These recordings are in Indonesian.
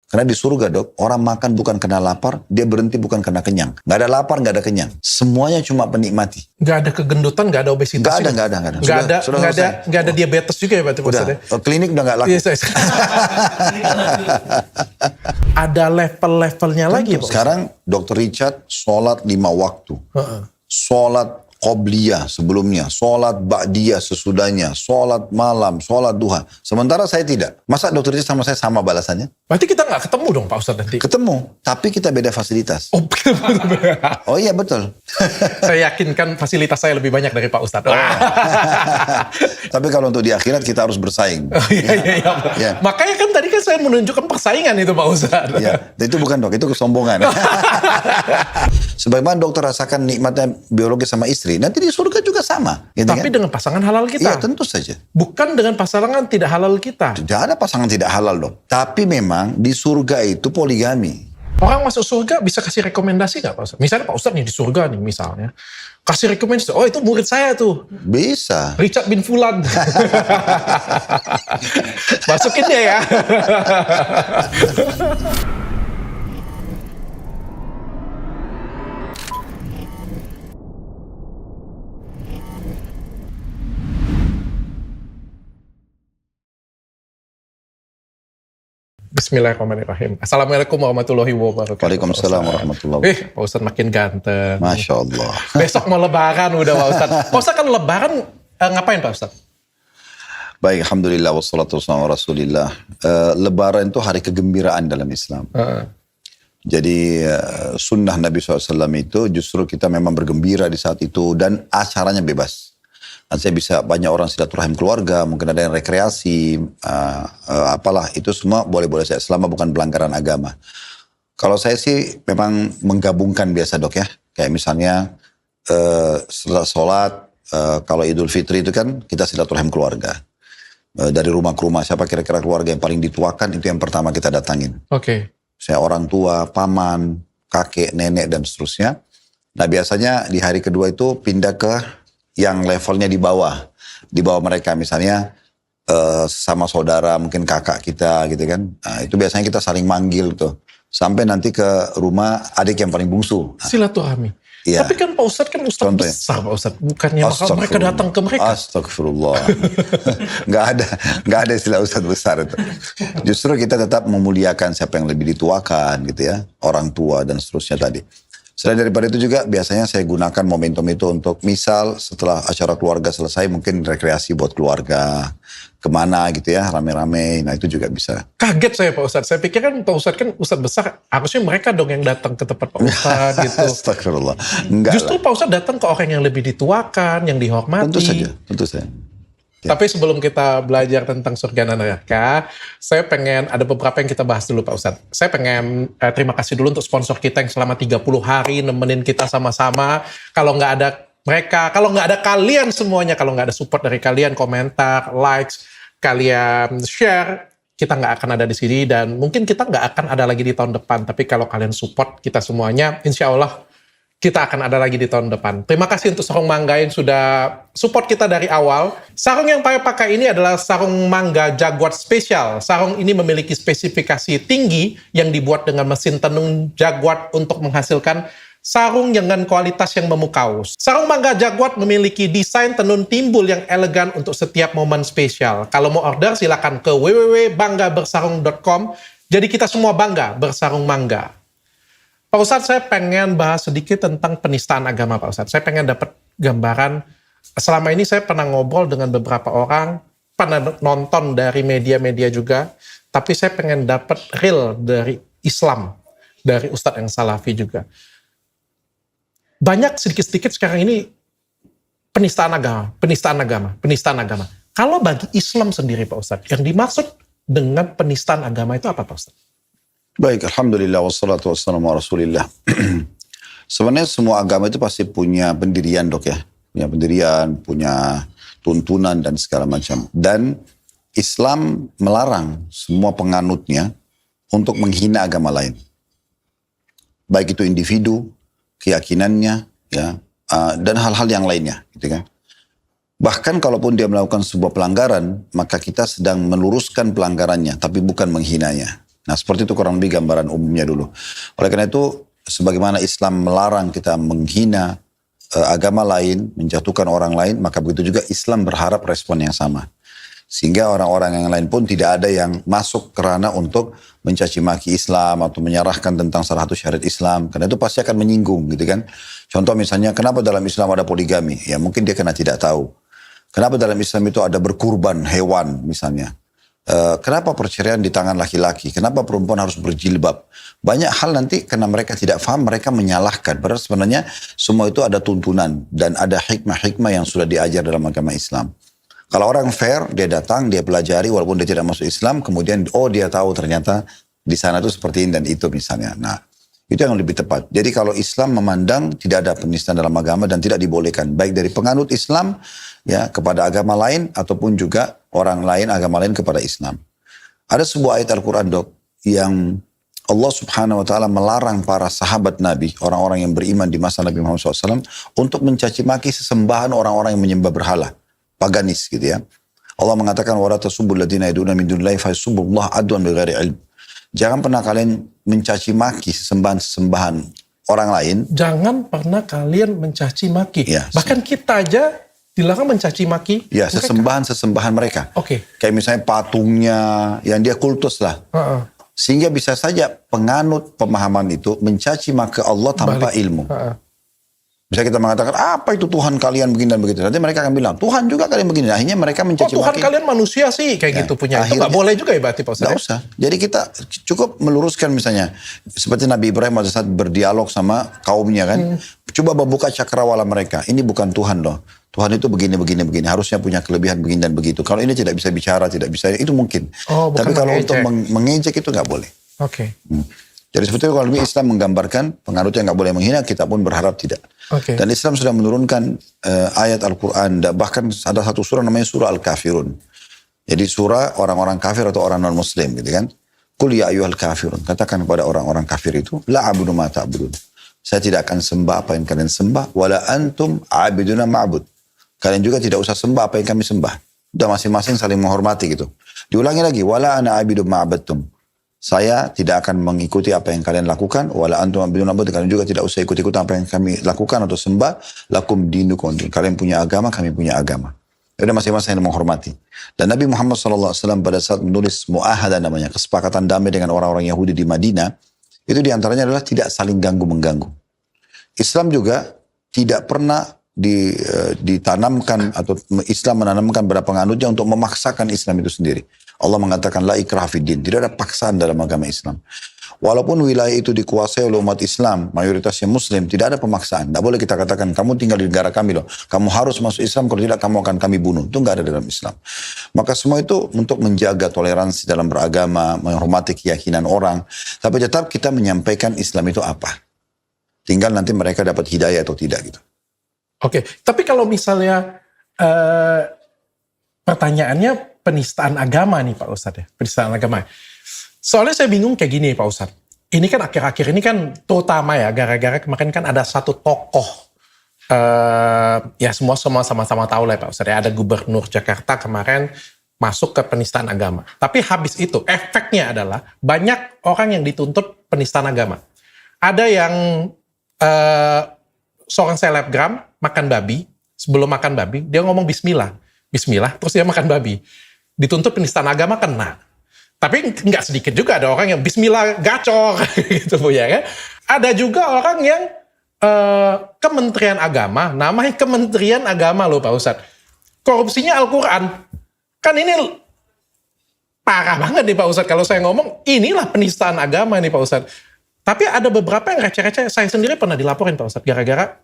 Karena di surga dok, orang makan bukan karena lapar, dia berhenti bukan karena kenyang. Nggak ada lapar, nggak ada kenyang. Semuanya cuma penikmati. Nggak ada kegendutan, nggak ada obesitas. Nggak ada. Nggak ada diabetes juga ya berarti maksudnya. Klinik udah nggak laku. Yes. Ada level-levelnya lagi. Sekarang Dr. Richard sholat 5 waktu. Sholat qobliyah sebelumnya, sholat ba'diyah sesudahnya, sholat malam, sholat duha. Sementara saya tidak. Masa Dr. Richard sama saya sama balasannya? Berarti kita nggak ketemu dong Pak Ustadz nanti? Ketemu, tapi kita beda fasilitas. Oh iya betul. Saya yakin kan fasilitas saya lebih banyak dari Pak Ustadz. Tapi kalau untuk di akhirat kita harus bersaing. Iya. Makanya kan tadi kan saya menunjukkan persaingan itu Pak Ustadz. Iya, itu bukan dok, itu kesombongan. Sebagaimana dokter rasakan nikmatnya biologi sama istri, nanti di surga juga sama. Gitu tapi kan? Dengan pasangan halal kita. Iya tentu saja. Bukan dengan pasangan tidak halal kita. Tidak ada pasangan tidak halal dong. Tapi memang di surga itu poligami. Orang masuk surga bisa kasih rekomendasi nggak Pak Ustadz? Misalnya Pak Ustadz nih di surga nih misalnya. Kasih rekomendasi, oh itu murid saya tuh. Bisa. Richard bin Fulan. Masukin dia ya. Bismillahirrahmanirrahim. Assalamualaikum warahmatullahi wabarakatuh. Waalaikumsalam warahmatullahi wabarakatuh. Pak Ustadz makin ganteng. Masya Allah. Besok mau lebaran udah Pak Ustadz. Pak Ustadz kan lebaran ngapain Pak Ustadz? Baik, alhamdulillah wassalatu wassalamu ala rasulillah. Lebaran itu hari kegembiraan dalam Islam. Jadi sunnah Nabi SAW itu justru kita memang bergembira di saat itu dan acaranya bebas. Saya bisa banyak orang silaturahim keluarga, mungkin ada yang rekreasi, apalah itu semua boleh-boleh saja selama bukan pelanggaran agama. Kalau saya sih memang menggabungkan biasa dok ya, kayak misalnya setelah sholat, kalau Idul Fitri itu kan kita silaturahim keluarga. Dari rumah ke rumah, siapa kira-kira keluarga yang paling dituakan itu yang pertama kita datangin. Oke. Saya orang tua, paman, kakek, nenek dan seterusnya. Nah biasanya di hari kedua itu pindah ke yang levelnya di bawah mereka misalnya sama saudara mungkin kakak kita gitu kan, nah, itu biasanya kita saling manggil tuh sampai nanti ke rumah adik yang paling bungsu. Silaturahmi. Ya. Tapi kan Pak Ustadz kan Ustadz contohnya besar Pak Ustadz, bukannya bakal mereka datang ke mereka. Astagfirullah. nggak ada istilah Ustadz besar itu. Justru kita tetap memuliakan siapa yang lebih dituakan gitu ya, orang tua dan seterusnya tadi. Selain daripada itu juga biasanya saya gunakan momentum itu untuk misal setelah acara keluarga selesai mungkin rekreasi buat keluarga. Kemana gitu ya rame-rame, nah itu juga bisa. Kaget saya Pak Ustadz, saya pikir kan Pak Ustadz kan Ustadz besar, harusnya mereka dong yang datang ke tempat Pak Ustadz gitu. Astagfirullah. Enggak justru lah. Pak Ustadz datang ke orang yang lebih dituakan, yang dihormati. Tentu saja. Ya. Tapi sebelum kita belajar tentang surga dan neraka, saya pengen ada beberapa yang kita bahas dulu Pak Ustadz. Saya pengen terima kasih dulu untuk sponsor kita yang selama 30 hari nemenin kita sama-sama. Kalau nggak ada mereka, kalau nggak ada kalian semuanya, kalau nggak ada support dari kalian, komentar, likes, kalian share, kita nggak akan ada di sini dan mungkin kita nggak akan ada lagi di tahun depan. Tapi kalau kalian support kita semuanya, insya Allah kita akan ada lagi di tahun depan. Terima kasih untuk Sarung Mangga yang sudah support kita dari awal. Sarung yang saya pakai ini adalah sarung mangga Jaguar spesial. Sarung ini memiliki spesifikasi tinggi yang dibuat dengan mesin tenun Jaguar untuk menghasilkan sarung dengan kualitas yang memukau. Sarung mangga Jaguar memiliki desain tenun timbul yang elegan untuk setiap momen spesial. Kalau mau order silakan ke www.banggabersarung.com. Jadi kita semua bangga bersarung mangga. Pak Ustadz, saya pengen bahas sedikit tentang penistaan agama Pak Ustadz. Saya pengen dapat gambaran. Selama ini saya pernah ngobrol dengan beberapa orang, pernah nonton dari media-media juga, tapi saya pengen dapat real dari Islam, dari Ustadz yang Salafi juga. Banyak sedikit-sedikit sekarang ini penistaan agama. Kalau bagi Islam sendiri Pak Ustadz, yang dimaksud dengan penistaan agama itu apa Pak Ustadz? Baik, alhamdulillah wassalatu wassalamu ala rasulillah. Sebenarnya semua agama itu pasti punya pendirian dok ya. Punya pendirian, punya tuntunan dan segala macam. Dan Islam melarang semua penganutnya untuk menghina agama lain. Baik itu individu, keyakinannya, ya, dan hal-hal yang lainnya. Gitu kan. Bahkan kalaupun dia melakukan sebuah pelanggaran, maka kita sedang meluruskan pelanggarannya, tapi bukan menghinanya. Nah seperti itu kurang lebih gambaran umumnya dulu. Oleh karena itu sebagaimana Islam melarang kita menghina agama lain, menjatuhkan orang lain, maka begitu juga Islam berharap respon yang sama. Sehingga orang-orang yang lain pun tidak ada yang masuk ke ranah untuk mencaci maki Islam atau menyalahkan tentang salah satu syariat Islam. Karena itu pasti akan menyinggung gitu kan. Contoh misalnya kenapa dalam Islam ada poligami? Ya mungkin dia karena tidak tahu. Kenapa dalam Islam itu ada berkurban hewan misalnya? Kenapa perceraian di tangan laki-laki? Kenapa perempuan harus berjilbab? Banyak hal nanti karena mereka tidak paham, mereka menyalahkan. Padahal sebenarnya semua itu ada tuntunan dan ada hikmah-hikmah yang sudah diajar dalam agama Islam. Kalau orang fair, dia datang, dia pelajari walaupun dia tidak masuk Islam, kemudian dia tahu ternyata di sana itu seperti ini dan itu misalnya. Nah, itu yang lebih tepat. Jadi kalau Islam memandang tidak ada penistaan dalam agama dan tidak dibolehkan, baik dari penganut Islam ya kepada agama lain ataupun juga orang lain agama lain kepada Islam. Ada sebuah ayat Al-Quran yang Allah Subhanahu Wa Taala melarang para sahabat Nabi, orang-orang yang beriman di masa Nabi Muhammad SAW untuk mencaci maki sesembahan orang-orang yang menyembah berhala. Paganis gitu ya. Allah mengatakan wala tasubbul ladzina yad'una min dunillahi fa yasubbullaha adwan bighairi ilm. Jangan pernah kalian mencaci maki sesembahan orang lain. Jangan pernah kalian mencaci maki. Ya, bahkan kita aja dilarang mencaci maki. Ya, sesembahan mereka. Oke. Kayak misalnya patungnya yang dia kultus lah. Sehingga bisa saja penganut pemahaman itu mencaci maki Allah tanpa ilmu. Bisa kita mengatakan, apa itu Tuhan kalian begini dan begitu. Nanti mereka akan bilang, Tuhan juga kalian begini. Akhirnya mereka mencaci maki. Tuhan kalian manusia sih, kayak gitu punya. Itu gak boleh juga ya berarti Pak Ustaz? Gak usah. Jadi kita cukup meluruskan misalnya. Seperti Nabi Ibrahim pada saat berdialog sama kaumnya kan. Coba membuka cakrawala mereka. Ini bukan Tuhan loh. Tuhan itu begini. Harusnya punya kelebihan begini dan begitu. Kalau ini tidak bisa bicara, tidak bisa, itu mungkin. Tapi kalau untuk mengejek itu gak boleh. Oke. Jadi sebetulnya kalau lebih Islam menggambarkan penganut yang nggak boleh menghina, kita pun berharap tidak. Dan Islam sudah menurunkan ayat Al-Quran, bahkan ada satu surah namanya surah Al-Kafirun. Jadi surah orang-orang kafir atau orang non-Muslim gitu kan. Qul ya ayyuhal kafirun, katakan kepada orang-orang kafir itu, la a'budu ma ta'budun. Saya tidak akan sembah apa yang kalian sembah, wala antum a'biduna ma'bud. Kalian juga tidak usah sembah apa yang kami sembah. Udah masing-masing saling menghormati gitu. Diulangi lagi, wala ana a'budu ma'badtum. Saya tidak akan mengikuti apa yang kalian lakukan. Wala antum abidun abad. Kalian juga tidak usah ikut-ikut apa yang kami lakukan atau sembah. Lakum dinukum. Kalian punya agama, kami punya agama. Ada masing-masing yang menghormati. Dan Nabi Muhammad SAW pada saat menulis mu'ahadah namanya, kesepakatan damai dengan orang-orang Yahudi di Madinah, itu diantaranya adalah tidak saling ganggu-mengganggu. Islam juga tidak pernah ditanamkan atau Islam menanamkan pada penganutnya untuk memaksakan Islam itu sendiri. Allah mengatakan la ikraha fid din, tidak ada paksaan dalam agama Islam. Walaupun wilayah itu dikuasai oleh umat Islam, mayoritasnya Muslim, tidak ada pemaksaan. Tidak boleh kita katakan kamu tinggal di negara kami loh, kamu harus masuk Islam, kalau tidak kamu akan kami bunuh. Itu nggak ada dalam Islam. Maka semua itu untuk menjaga toleransi dalam beragama, menghormati keyakinan orang, tapi tetap kita menyampaikan Islam itu apa. Tinggal nanti mereka dapat hidayah atau tidak gitu. Oke, tapi kalau misalnya pertanyaannya penistaan agama nih Pak Ustadz ya, penistaan agama. Soalnya saya bingung kayak gini Pak Ustadz. Ini kan akhir-akhir ini kan terutama ya, gara-gara kemarin kan ada satu tokoh, ya semua sama-sama tahu lah Pak Ustadz ya, ada Gubernur Jakarta kemarin masuk ke penistaan agama. Tapi habis itu efeknya adalah banyak orang yang dituntut penistaan agama. Ada yang seorang selebgram makan babi, sebelum makan babi dia ngomong bismillah, terus dia makan babi. Dituntut penistaan agama kena. Tapi nggak sedikit juga ada orang yang bismillah gacor gitu punya kan. Ada juga orang yang Kementerian Agama, namanya Kementerian Agama loh Pak Ustadz. Korupsinya Al-Quran. Kan ini parah banget nih Pak Ustadz. Kalau saya ngomong inilah penistaan agama nih Pak Ustadz. Tapi ada beberapa yang receh-receh. Saya sendiri pernah dilaporin Pak Ustadz gara-gara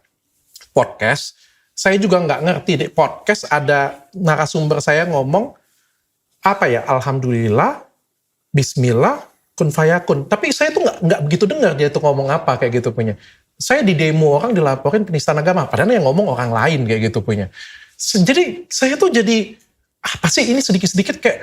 podcast. Saya juga nggak ngerti deh podcast ada narasumber saya ngomong apa ya, alhamdulillah, bismillah, kun fayakun. Tapi saya tuh nggak begitu dengar dia tuh ngomong apa kayak gitu punya. Saya di demo orang dilaporin penistaan agama, padahal yang ngomong orang lain kayak gitu punya. Jadi saya tuh jadi apa sih ini sedikit-sedikit kayak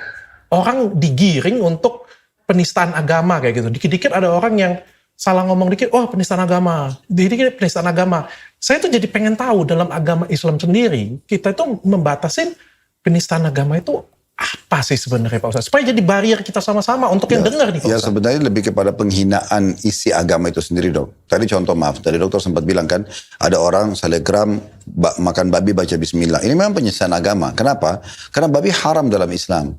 orang digiring untuk penistaan agama kayak gitu. Dikit-dikit ada orang yang salah ngomong dikit, oh penistaan agama, dikit-dikit penistaan agama. Saya tuh jadi pengen tahu dalam agama Islam sendiri, kita itu membatasin penistaan agama itu apa sih sebenarnya Pak Ustadz? Supaya jadi barrier kita sama-sama untuk yang dengar nih Pak Ya Ustadz. sebenarnya lebih kepada penghinaan isi agama itu sendiri dok. Tadi contoh maaf, tadi dokter sempat bilang kan, ada orang selegram makan babi baca bismillah. Ini memang penyelesaian agama. Kenapa? Karena babi haram dalam Islam.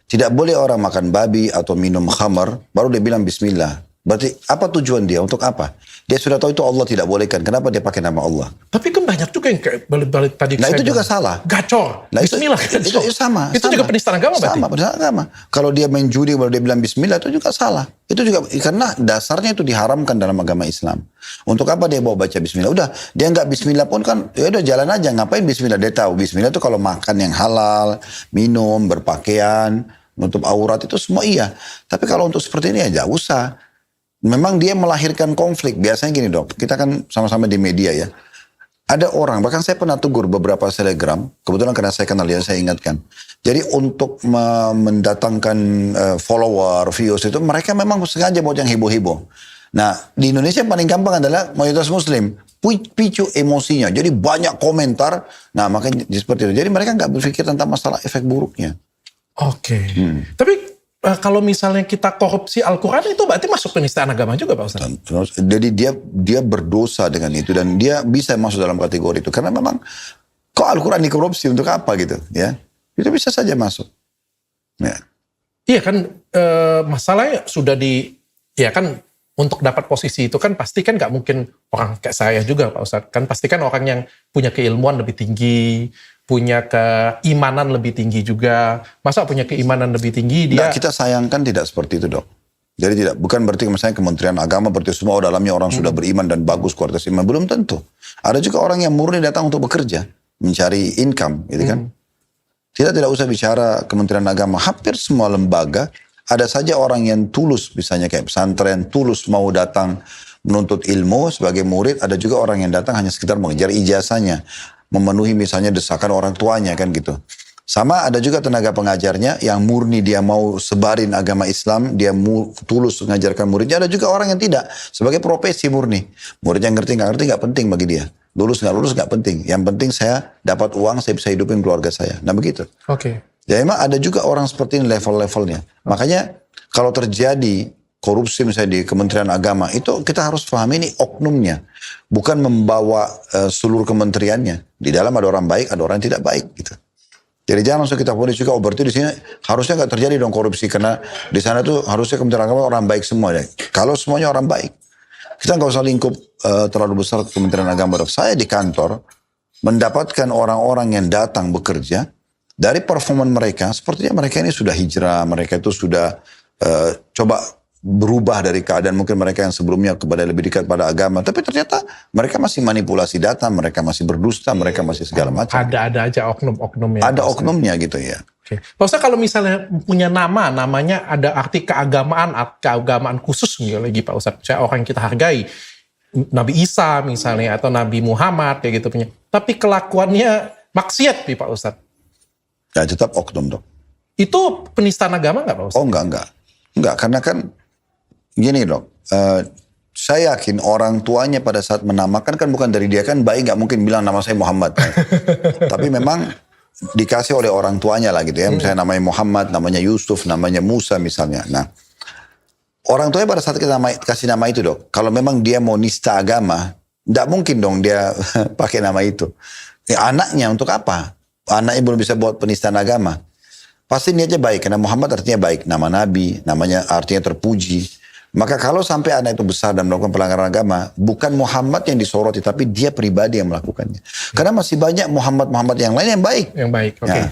Tidak boleh orang makan babi atau minum khamar, baru dia bilang bismillah. Berarti apa tujuan dia? Untuk apa? Dia sudah tahu itu Allah tidak bolehkan. Kenapa dia pakai nama Allah? Tapi kan banyak juga yang kayak balik tadi. Nah saya itu juga bilang, salah. Gacor. Nah, Bismillah. itu sama. Itu juga penistaan agama berarti? Sama, penistaan agama. Kalau dia main judi, baru dia bilang bismillah, itu juga salah. Itu juga, karena dasarnya itu diharamkan dalam agama Islam. Untuk apa dia bawa baca bismillah? Udah, dia nggak bismillah pun kan, ya udah jalan aja. Ngapain bismillah? Dia tahu bismillah itu kalau makan yang halal, minum, berpakaian, menutup aurat, itu semua iya. Tapi kalau untuk seperti ini ya nggak usah. Memang dia melahirkan konflik. Biasanya gini dok, kita kan sama-sama di media ya. Ada orang, bahkan saya pernah tegur beberapa selebgram, kebetulan karena saya kenal dia, saya ingatkan. Jadi untuk mendatangkan follower, views itu, mereka memang sengaja buat yang heboh-heboh. Nah, di Indonesia yang paling gampang adalah mayoritas muslim. Picu emosinya, jadi banyak komentar. Nah, makanya seperti itu. Jadi mereka nggak berpikir tentang masalah efek buruknya. Oke. Tapi kalau misalnya kita korupsi Al-Quran itu berarti masuk penistaan agama juga Pak Ustadz? Jadi dia berdosa dengan itu dan dia bisa masuk dalam kategori itu. Karena memang kok Al-Quran dikorupsi untuk apa gitu ya. Itu bisa saja masuk. Ya. Iya kan masalahnya sudah ya kan untuk dapat posisi itu kan pasti kan nggak mungkin orang kayak saya juga Pak Ustadz. Kan pasti kan orang yang punya keilmuan lebih tinggi, punya keimanan lebih tinggi juga. Masa punya keimanan lebih tinggi dia... Nah, kita sayangkan tidak seperti itu dok. Jadi bukan berarti misalnya Kementerian Agama berarti semua dalamnya orang sudah beriman dan bagus kualitas iman. Belum tentu. Ada juga orang yang murni datang untuk bekerja, mencari income gitu kan. Kita tidak usah bicara Kementerian Agama. Hampir semua lembaga ada saja orang yang tulus, misalnya kayak pesantren, tulus mau datang menuntut ilmu sebagai murid. Ada juga orang yang datang hanya sekitar mengejar ijazahnya, memenuhi misalnya desakan orang tuanya kan gitu. Sama ada juga tenaga pengajarnya yang murni dia mau sebarin agama Islam, dia tulus mengajarkan muridnya. Ada juga orang yang tidak, sebagai profesi murni. Muridnya ngerti nggak penting bagi dia. Lulus nggak penting. Yang penting saya dapat uang, saya bisa hidupin keluarga saya. Nah begitu. Oke. Ya emang ada juga orang seperti ini level-levelnya. Makanya kalau terjadi korupsi misalnya di Kementerian Agama, itu kita harus pahami ini oknumnya. Bukan membawa seluruh kementeriannya. Di dalam ada orang baik, ada orang yang tidak baik gitu. Jadi jangan langsung kita ponis juga, berarti di sini harusnya nggak terjadi dong korupsi. Karena di sana tuh harusnya Kementerian Agama orang baik semua. Ya. Kalau semuanya orang baik, kita nggak usah lingkup terlalu besar Kementerian Agama. Saya di kantor mendapatkan orang-orang yang datang bekerja, dari performa mereka, sepertinya mereka ini sudah hijrah, mereka itu sudah coba berubah dari keadaan mungkin mereka yang sebelumnya kepada lebih dekat pada agama. Tapi ternyata mereka masih manipulasi data, mereka masih berdusta, mereka masih segala macam. Ada aja oknum-oknumnya. Ada oknumnya gitu ya. Oke. Pak Ustadz kalau misalnya punya namanya ada arti keagamaan khusus nih lagi Pak Ustadz. Misalnya orang yang kita hargai, Nabi Isa misalnya, atau Nabi Muhammad kayak gitu punya. Tapi kelakuannya maksiat nih Pak Ustadz. Ya tetap oknum dong. Itu penistaan agama nggak Pak Ustadz? Oh enggak. Enggak, karena kan gini dok. Saya yakin orang tuanya pada saat menamakan kan bukan dari dia kan baik nggak mungkin bilang nama saya Muhammad. Kan? Tapi memang dikasih oleh orang tuanya lah gitu ya. Misalnya namanya Muhammad, namanya Yusuf, namanya Musa misalnya. Nah orang tuanya pada saat kita kasih nama itu dok. Kalau memang dia mau nista agama, nggak mungkin dong dia pakai nama itu. Ya, anaknya untuk apa? Anaknya belum bisa buat penistaan agama. Pasti niatnya baik, karena Muhammad artinya baik. Nama Nabi, namanya artinya terpuji. Maka kalau sampai anak itu besar dan melakukan pelanggaran agama, bukan Muhammad yang disoroti, tapi dia pribadi yang melakukannya. Karena masih banyak Muhammad yang lain yang baik. Yang baik, oke. Ya.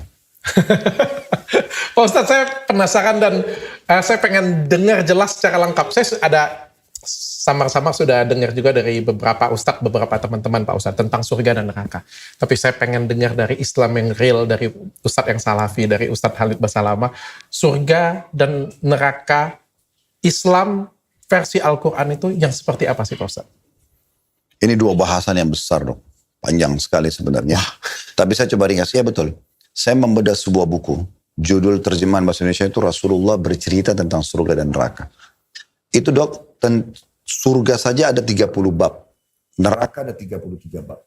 Pak Ustadz, saya penasaran dan saya pengen dengar jelas secara lengkap. Saya ada samar-samar sudah dengar juga dari beberapa ustadz, beberapa teman-teman Pak Ustadz tentang surga dan neraka. Tapi saya pengen dengar dari Islam yang real, dari ustadz yang salafi, dari Ustadz Khalid Basalamah. Surga dan neraka Islam versi Al-Quran itu yang seperti apa sih Pak Ustadz? Ini dua bahasan yang besar dong. Panjang sekali sebenarnya. Tapi saya coba ringkas, ya betul. Saya membedah sebuah buku. Judul terjemahan bahasa Indonesia itu Rasulullah bercerita tentang surga dan neraka. Itu dok, surga saja ada 30 bab. Neraka ada 33 bab.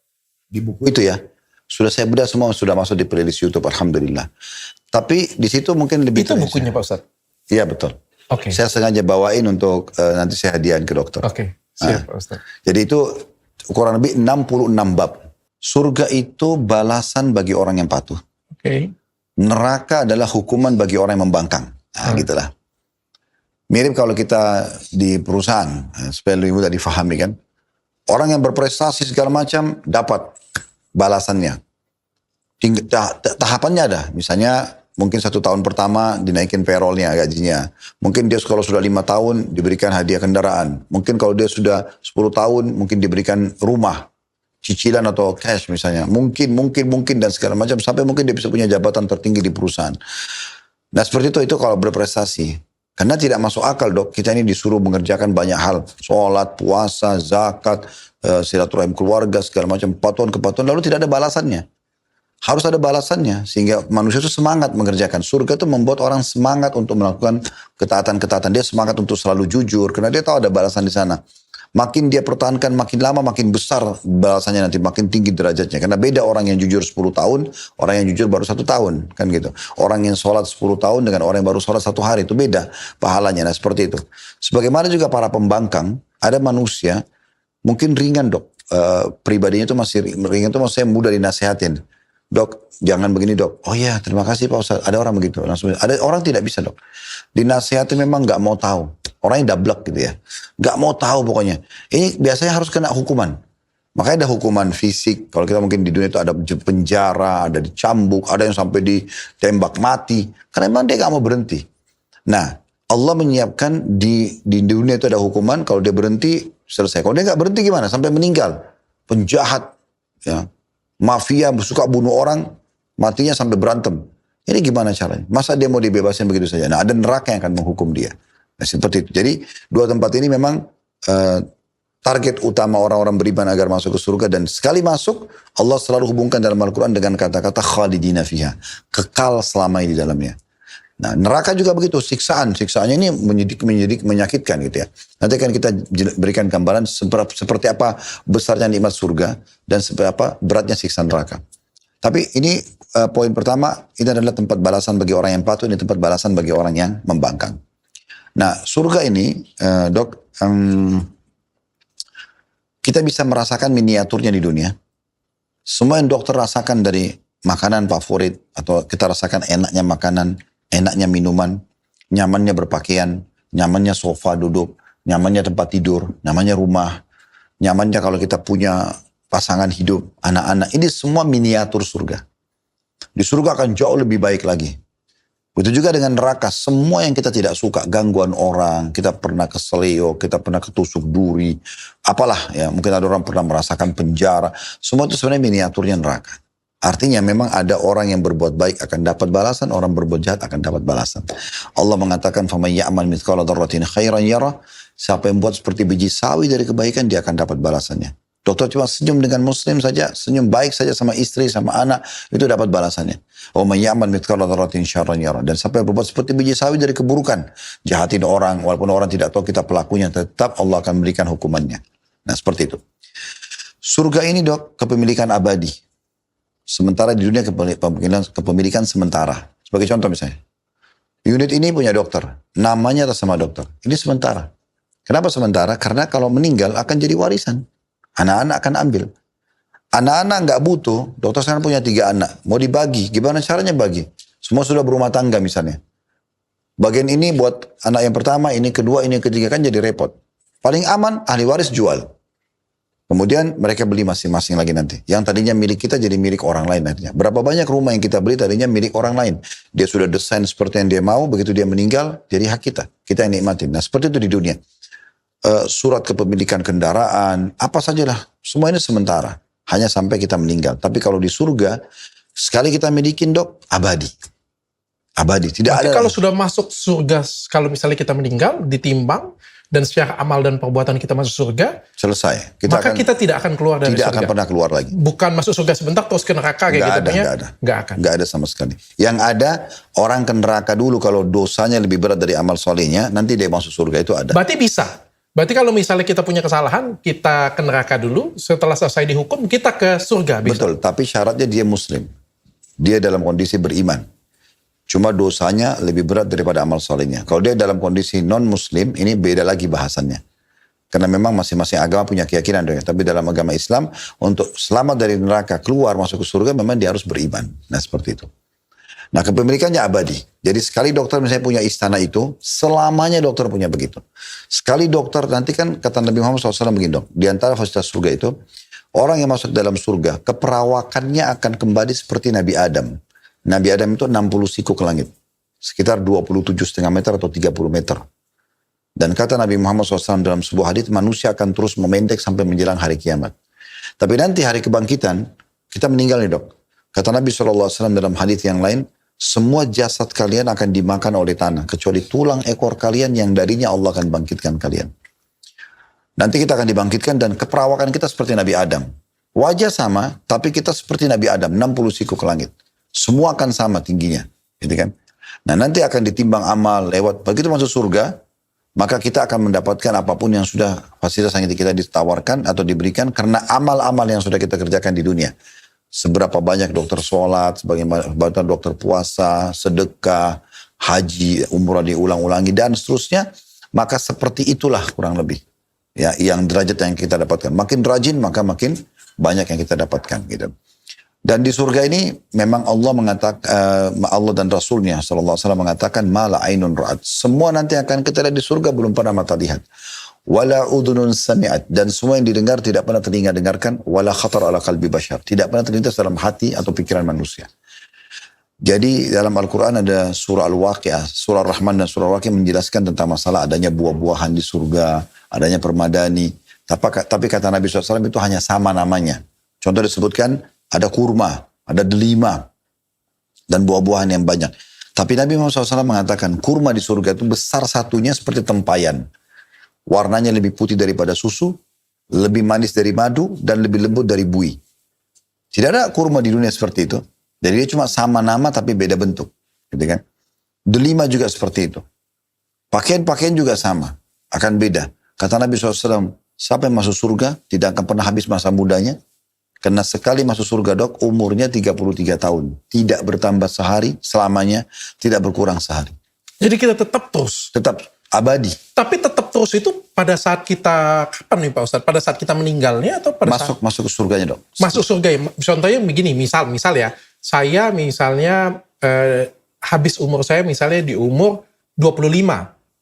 Di buku itu ya. Sudah saya bedah semua, sudah masuk di playlist YouTube, alhamdulillah. Tapi di situ mungkin lebih Itu bukunya Pak Ustadz? Iya betul. Oke. Saya sengaja bawain untuk nanti saya hadiahin ke dokter. Oke, siap Pak Ustadz. Jadi itu kurang lebih 66 bab. Surga itu balasan bagi orang yang patuh. Oke. Neraka adalah hukuman bagi orang yang membangkang. Nah, gitulah. Mirip kalau kita di perusahaan, supaya lebih mudah difahami kan. Orang yang berprestasi segala macam dapat balasannya. Tahapannya ada. Misalnya mungkin 1 tahun pertama dinaikin payrollnya, gajinya. Mungkin dia kalau sudah 5 tahun diberikan hadiah kendaraan. Mungkin kalau dia sudah 10 tahun mungkin diberikan rumah, cicilan atau cash misalnya. Mungkin dan segala macam. Sampai mungkin dia bisa punya jabatan tertinggi di perusahaan. Nah seperti itu kalau berprestasi. Karena tidak masuk akal dok, kita ini disuruh mengerjakan banyak hal. Sholat, puasa, zakat, silaturahim keluarga, segala macam. Kepatuhan, lalu tidak ada balasannya. Harus ada balasannya, sehingga manusia itu semangat mengerjakan. Surga itu membuat orang semangat untuk melakukan ketaatan-ketaatan. Dia semangat untuk selalu jujur, karena dia tahu ada balasan di sana. Makin dia pertahankan, makin lama makin besar balasannya nanti, makin tinggi derajatnya. Karena beda orang yang jujur 10 tahun, orang yang jujur baru 1 tahun. Kan gitu. Orang yang sholat 10 tahun dengan orang yang baru sholat 1 hari, itu beda pahalanya. Nah seperti itu. Sebagaimana juga para pembangkang, ada manusia, mungkin ringan dok. Pribadinya itu masih ringan, itu maksudnya mudah dinasehatin. Dok, jangan begini dok. Oh iya, terima kasih Pak Ustaz. Ada orang begitu. Langsung, ada orang tidak bisa dok. Dinasehati memang nggak mau tahu. Orangnya dablek gitu ya. Nggak mau tahu pokoknya. Ini biasanya harus kena hukuman. Makanya ada hukuman fisik. Kalau kita mungkin di dunia itu ada penjara, ada dicambuk, ada yang sampai ditembak mati. Karena memang dia nggak mau berhenti. Nah, Allah menyiapkan di dunia itu ada hukuman. Kalau dia berhenti, selesai. Kalau dia nggak berhenti gimana? Sampai meninggal. Penjahat, ya. Mafia suka bunuh orang, matinya sampai berantem. Ini gimana caranya? Masa dia mau dibebasin begitu saja? Nah ada neraka yang akan menghukum dia. Nah, seperti itu. Jadi 2 tempat ini memang target utama orang-orang beriman agar masuk ke surga. Dan sekali masuk, Allah selalu hubungkan dalam Al-Quran dengan kata-kata khalidina fiha. Kekal selama ini di dalamnya. Nah neraka juga begitu, siksaan. Siksaannya ini menyakitkan gitu ya. Nanti akan kita berikan gambaran seperti apa besarnya nikmat surga dan seperti apa beratnya siksa neraka. Tapi ini poin pertama, ini adalah tempat balasan bagi orang yang patuh, ini tempat balasan bagi orang yang membangkang. Nah surga ini dok, kita bisa merasakan miniaturnya di dunia. Semua yang dokter rasakan dari makanan favorit, atau kita rasakan enaknya makanan, enaknya minuman, nyamannya berpakaian, nyamannya sofa duduk, nyamannya tempat tidur, nyamannya rumah, nyamannya kalau kita punya pasangan hidup, anak-anak. Ini semua miniatur surga. Di surga akan jauh lebih baik lagi. Begitu juga dengan neraka. Semua yang kita tidak suka, gangguan orang, kita pernah keseleo, kita pernah ketusuk duri, apalah ya, mungkin ada orang pernah merasakan penjara. Semua itu sebenarnya miniaturnya neraka. Artinya memang ada orang yang berbuat baik akan dapat balasan, orang berbuat jahat akan dapat balasan. Allah mengatakan, "Faman ya'mal mithqala dzarratin khairan yarah." Siapa yang buat seperti biji sawi dari kebaikan, dia akan dapat balasannya. Dokter cuma senyum dengan muslim saja, senyum baik saja sama istri, sama anak, itu dapat balasannya. "Wa man ya'mal mithqala dzarratin syarran yarah." Dan siapa yang berbuat seperti biji sawi dari keburukan, jahatin orang, walaupun orang tidak tahu kita pelakunya, tetap Allah akan memberikan hukumannya. Nah, seperti itu. Surga ini dok, kepemilikan abadi. Sementara di dunia kepemilikan sementara. Sebagai contoh misalnya. Unit ini punya dokter. Namanya atas nama dokter. Ini sementara. Kenapa sementara? Karena kalau meninggal akan jadi warisan. Anak-anak akan ambil. Anak-anak nggak butuh. Dokter sekarang punya 3 anak. Mau dibagi. Gimana caranya bagi? Semua sudah berumah tangga misalnya. Bagian ini buat anak yang pertama, ini kedua, ini ketiga, kan jadi repot. Paling aman, ahli waris jual. Kemudian mereka beli masing-masing lagi nanti. Yang tadinya milik kita jadi milik orang lain nantinya. Berapa banyak rumah yang kita beli tadinya milik orang lain. Dia sudah desain seperti yang dia mau, begitu dia meninggal, jadi hak kita. Kita yang nikmatin. Nah seperti itu di dunia. Surat kepemilikan kendaraan, apa sajalah. Semua ini sementara. Hanya sampai kita meninggal. Tapi kalau di surga, sekali kita milikin dok, abadi. Abadi. Tidak berarti ada. Kalau sudah masuk surga, kalau misalnya kita meninggal, ditimbang, dan secara amal dan perbuatan kita masuk surga, selesai. Kita tidak akan keluar dari surga. Tidak akan pernah keluar lagi. Bukan masuk surga sebentar terus ke neraka kayak gitu. Nggak akan. Nggak ada sama sekali. Yang ada orang ke neraka dulu kalau dosanya lebih berat dari amal solehnya, nanti dia masuk surga itu ada. Berarti bisa Berarti kalau misalnya kita punya kesalahan, kita ke neraka dulu, setelah selesai dihukum, kita ke surga. Bisa? Betul, tapi syaratnya dia muslim. Dia dalam kondisi beriman. Cuma dosanya lebih berat daripada amal solehnya. Kalau dia dalam kondisi non-muslim, ini beda lagi bahasannya. Karena memang masing-masing agama punya keyakinan. Tapi dalam agama Islam, untuk selamat dari neraka, keluar masuk ke surga, memang dia harus beriman. Nah seperti itu. Nah kepemilikannya abadi. Jadi sekali dokter misalnya punya istana itu, selamanya dokter punya begitu. Sekali dokter, nanti kan kata Nabi Muhammad SAW begini dok, di antara fasilitas surga itu, orang yang masuk dalam surga, keperawakannya akan kembali seperti Nabi Adam. Nabi Adam itu 60 siku ke langit. Sekitar 27,5 meter atau 30 meter. Dan kata Nabi Muhammad SAW dalam sebuah hadits, manusia akan terus memendek sampai menjelang hari kiamat. Tapi nanti hari kebangkitan, kita meninggal nih dok. Kata Nabi SAW dalam hadits yang lain, semua jasad kalian akan dimakan oleh tanah, kecuali tulang ekor kalian yang darinya Allah akan bangkitkan kalian. Nanti kita akan dibangkitkan dan keperawakan kita seperti Nabi Adam. Wajah sama, tapi kita seperti Nabi Adam, 60 siku ke langit. Semua akan sama tingginya, gitu kan? Nah nanti akan ditimbang amal lewat, begitu masuk surga, maka kita akan mendapatkan apapun yang sudah fasilitas yang kita ditawarkan atau diberikan karena amal-amal yang sudah kita kerjakan di dunia. Seberapa banyak dokter sholat, sebagian dokter puasa, sedekah, haji, umrah diulang-ulangi dan seterusnya, maka seperti itulah kurang lebih ya yang derajat yang kita dapatkan. Makin rajin maka makin banyak yang kita dapatkan gitu. Dan di surga ini memang Allah mengatakan Allah dan Rasulnya sallallahu alaihi wasallam mengatakan mala ainun ra'at. Semua nanti akan kita lihat di surga belum pernah mata lihat. Wala udhunun sami'at, dan semua yang didengar tidak pernah telinga dengarkan, wala khatar ala qalbi bashar, tidak pernah terlintas dalam hati atau pikiran manusia. Jadi dalam Al-Quran ada surah Al-Waqi'ah, surah Rahman dan surah Al-Waqi'ah menjelaskan tentang masalah adanya buah-buahan di surga, adanya permadani. Tapi kata Nabi SAW itu hanya sama namanya. Contoh disebutkan ada kurma, ada delima, dan buah-buahan yang banyak. Tapi Nabi Muhammad SAW mengatakan kurma di surga itu besar satunya seperti tempayan. Warnanya lebih putih daripada susu, lebih manis dari madu, dan lebih lembut dari buih. Tidak ada kurma di dunia seperti itu. Jadi dia cuma sama nama tapi beda bentuk. Gitu kan? Delima juga seperti itu. Pakaian-pakaian juga sama. Akan beda. Kata Nabi SAW, siapa yang masuk surga tidak akan pernah habis masa mudanya. Karena sekali masuk surga dok, umurnya 33 tahun. Tidak bertambah sehari, selamanya tidak berkurang sehari. Jadi kita tetap terus? Tetap abadi. Tapi tetap terus itu pada saat kita, kapan nih Pak Ustadz? Pada saat kita meninggalnya atau pada saat? Masuk ke surganya dok. Masuk surga ya. Contohnya begini, misal ya. Saya misalnya habis umur saya misalnya di umur 25.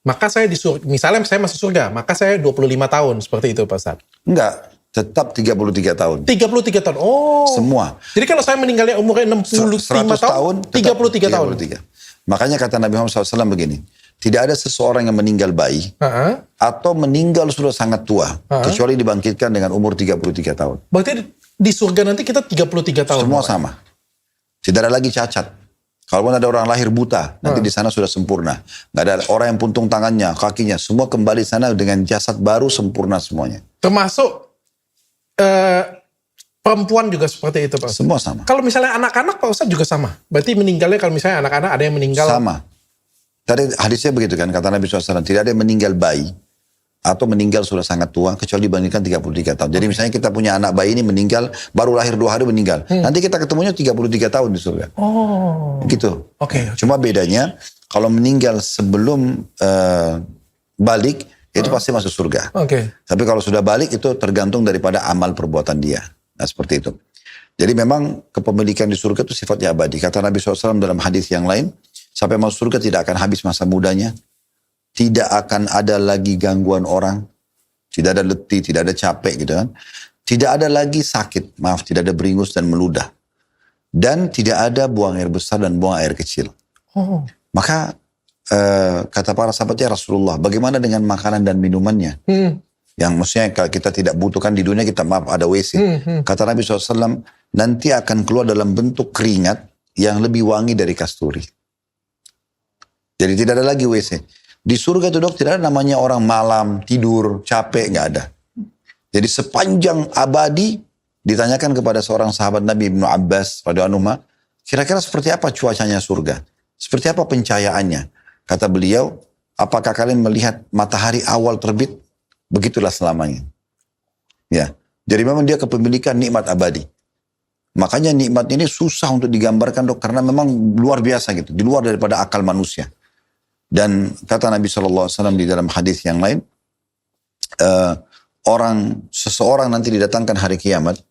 Maka saya misalnya saya masuk surga, maka saya 25 tahun. Seperti itu Pak Ustadz? Enggak, tetap 33 tahun. 33 tahun, oh. Semua. Jadi kalau saya meninggalnya umurnya 65 tahun, 33 tahun. Makanya kata Nabi Muhammad SAW begini, tidak ada seseorang yang meninggal bayi, atau meninggal sudah sangat tua, kecuali dibangkitkan dengan umur 33 tahun. Berarti di surga nanti kita 33 tahun. Semua sama. Tidak ada lagi cacat. Kalaupun ada orang lahir buta, nanti di sana sudah sempurna. Nggak ada orang yang puntung tangannya, kakinya, semua kembali sana dengan jasad baru sempurna semuanya. Termasuk perempuan juga seperti itu Pak Ustadz? Semua sama. Kalau misalnya anak-anak Pak Ustadz juga sama? Berarti meninggalnya kalau misalnya anak-anak ada yang meninggal? Sama. Tadi hadisnya begitu kan, kata Nabi SAW, tidak ada yang meninggal bayi atau meninggal sudah sangat tua kecuali dibandingkan 33 tahun. Jadi misalnya kita punya anak bayi ini meninggal, baru lahir 2 hari meninggal. Nanti kita ketemunya 33 tahun di surga. Oh. Gitu. Oke. Cuma bedanya, kalau meninggal sebelum balik, itu pasti masuk surga. Tapi kalau sudah balik itu tergantung daripada amal perbuatan dia. Nah seperti itu. Jadi memang kepemilikan di surga itu sifatnya abadi. Kata Nabi SAW dalam hadis yang lain, sampai masuk surga tidak akan habis masa mudanya. Tidak akan ada lagi gangguan orang. Tidak ada letih, tidak ada capek gitu kan. Tidak ada lagi sakit. Maaf, tidak ada beringus dan meludah. Dan tidak ada buang air besar dan buang air kecil. Maka kata para sahabatnya Rasulullah, bagaimana dengan makanan dan minumannya? Yang maksudnya kalau kita tidak butuhkan di dunia, kita maaf ada WC. Kata Nabi SAW, nanti akan keluar dalam bentuk keringat yang lebih wangi dari kasturi. Jadi tidak ada lagi WC. Di surga itu dok, tidak ada namanya orang malam, tidur, capek, nggak ada. Jadi sepanjang abadi, ditanyakan kepada seorang sahabat Nabi Ibnu Abbas, radhiyallahu anhu, kira-kira seperti apa cuacanya surga? Seperti apa pencahayaannya? Kata beliau, apakah kalian melihat matahari awal terbit? Begitulah selamanya. Ya. Jadi memang dia kepemilikan nikmat abadi. Makanya nikmat ini susah untuk digambarkan dok, karena memang luar biasa gitu, di luar daripada akal manusia. Dan kata Nabi SAW di dalam hadis yang lain, seseorang nanti didatangkan hari kiamat,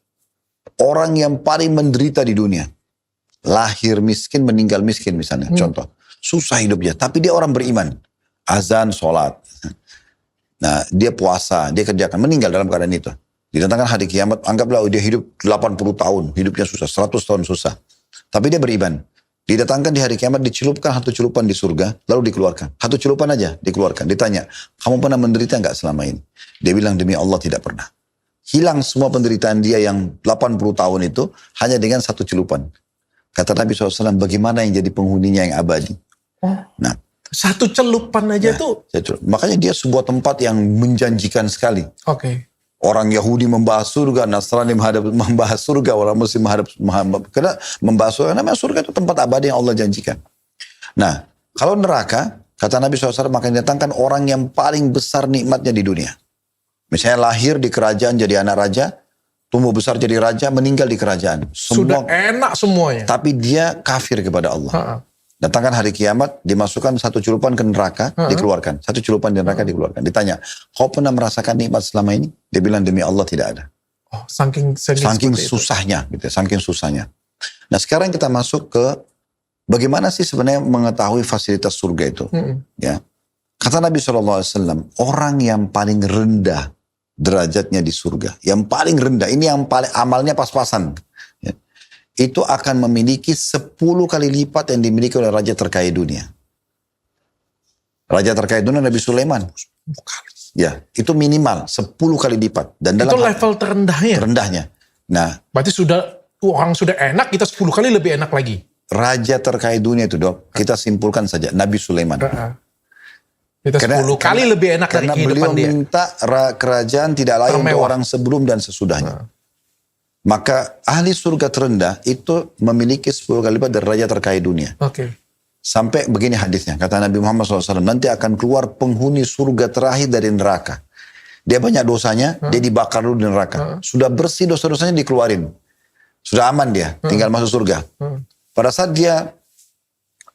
orang yang paling menderita di dunia, lahir miskin, meninggal miskin misalnya, contoh, susah hidupnya, tapi dia orang beriman, azan, sholat, nah dia puasa, dia kerjakan, meninggal dalam keadaan itu. Didatangkan hari kiamat, anggaplah dia hidup 80 tahun, hidupnya susah, 100 tahun susah. Tapi dia beriman. Didatangkan di hari kiamat, dicelupkan satu celupan di surga, lalu dikeluarkan. Satu celupan aja dikeluarkan. Ditanya, kamu pernah menderita enggak selama ini? Dia bilang, demi Allah tidak pernah. Hilang semua penderitaan dia yang 80 tahun itu, hanya dengan satu celupan. Kata Nabi SAW, bagaimana yang jadi penghuninya yang abadi? Nah, satu celupan aja tuh. Makanya dia sebuah tempat yang menjanjikan sekali. Oke. Orang Yahudi membahas surga, Nasrani membahas surga, orang Muslim karena membahas surga, namanya surga itu tempat abadi yang Allah janjikan. Nah, kalau neraka, kata Nabi SAW, maka datangkan orang yang paling besar nikmatnya di dunia. Misalnya lahir di kerajaan jadi anak raja, tumbuh besar jadi raja, meninggal di kerajaan. Sudah enak semuanya. Tapi dia kafir kepada Allah. Datangkan hari kiamat, dimasukkan satu celupan ke neraka, dikeluarkan. Satu celupan di neraka dikeluarkan. Ditanya, kau pernah merasakan nikmat selama ini? Dia bilang, demi Allah tidak ada. Oh, saking susahnya, gitu, saking susahnya. Nah sekarang kita masuk ke bagaimana sih sebenarnya mengetahui fasilitas surga itu. Ya, kata Nabi SAW, orang yang paling rendah derajatnya di surga, yang paling rendah, ini yang paling amalnya pas-pasan, itu akan memiliki 10 kali lipat yang dimiliki oleh raja terkaya dunia. Raja terkaya dunia Nabi Sulaiman. Ya, itu minimal 10 kali lipat. Dan itu level terendahnya. Terendahnya. Nah, berarti orang sudah enak, kita 10 kali lebih enak lagi. Raja terkaya dunia itu dok, kita simpulkan saja Nabi Sulaiman. Kita 10 kali lebih enak dari kehidupan dia. Karena beliau minta kerajaan tidak lain untuk orang sebelum dan sesudahnya. Maka ahli surga terendah itu memiliki 10 kali lipat dari raja terkaya dunia. Sampai begini hadisnya, kata Nabi Muhammad SAW, nanti akan keluar penghuni surga terakhir dari neraka. Dia banyak dosanya, dia dibakar dulu di neraka. Sudah bersih dosa-dosanya dikeluarin. Sudah aman dia, tinggal masuk surga. Pada saat dia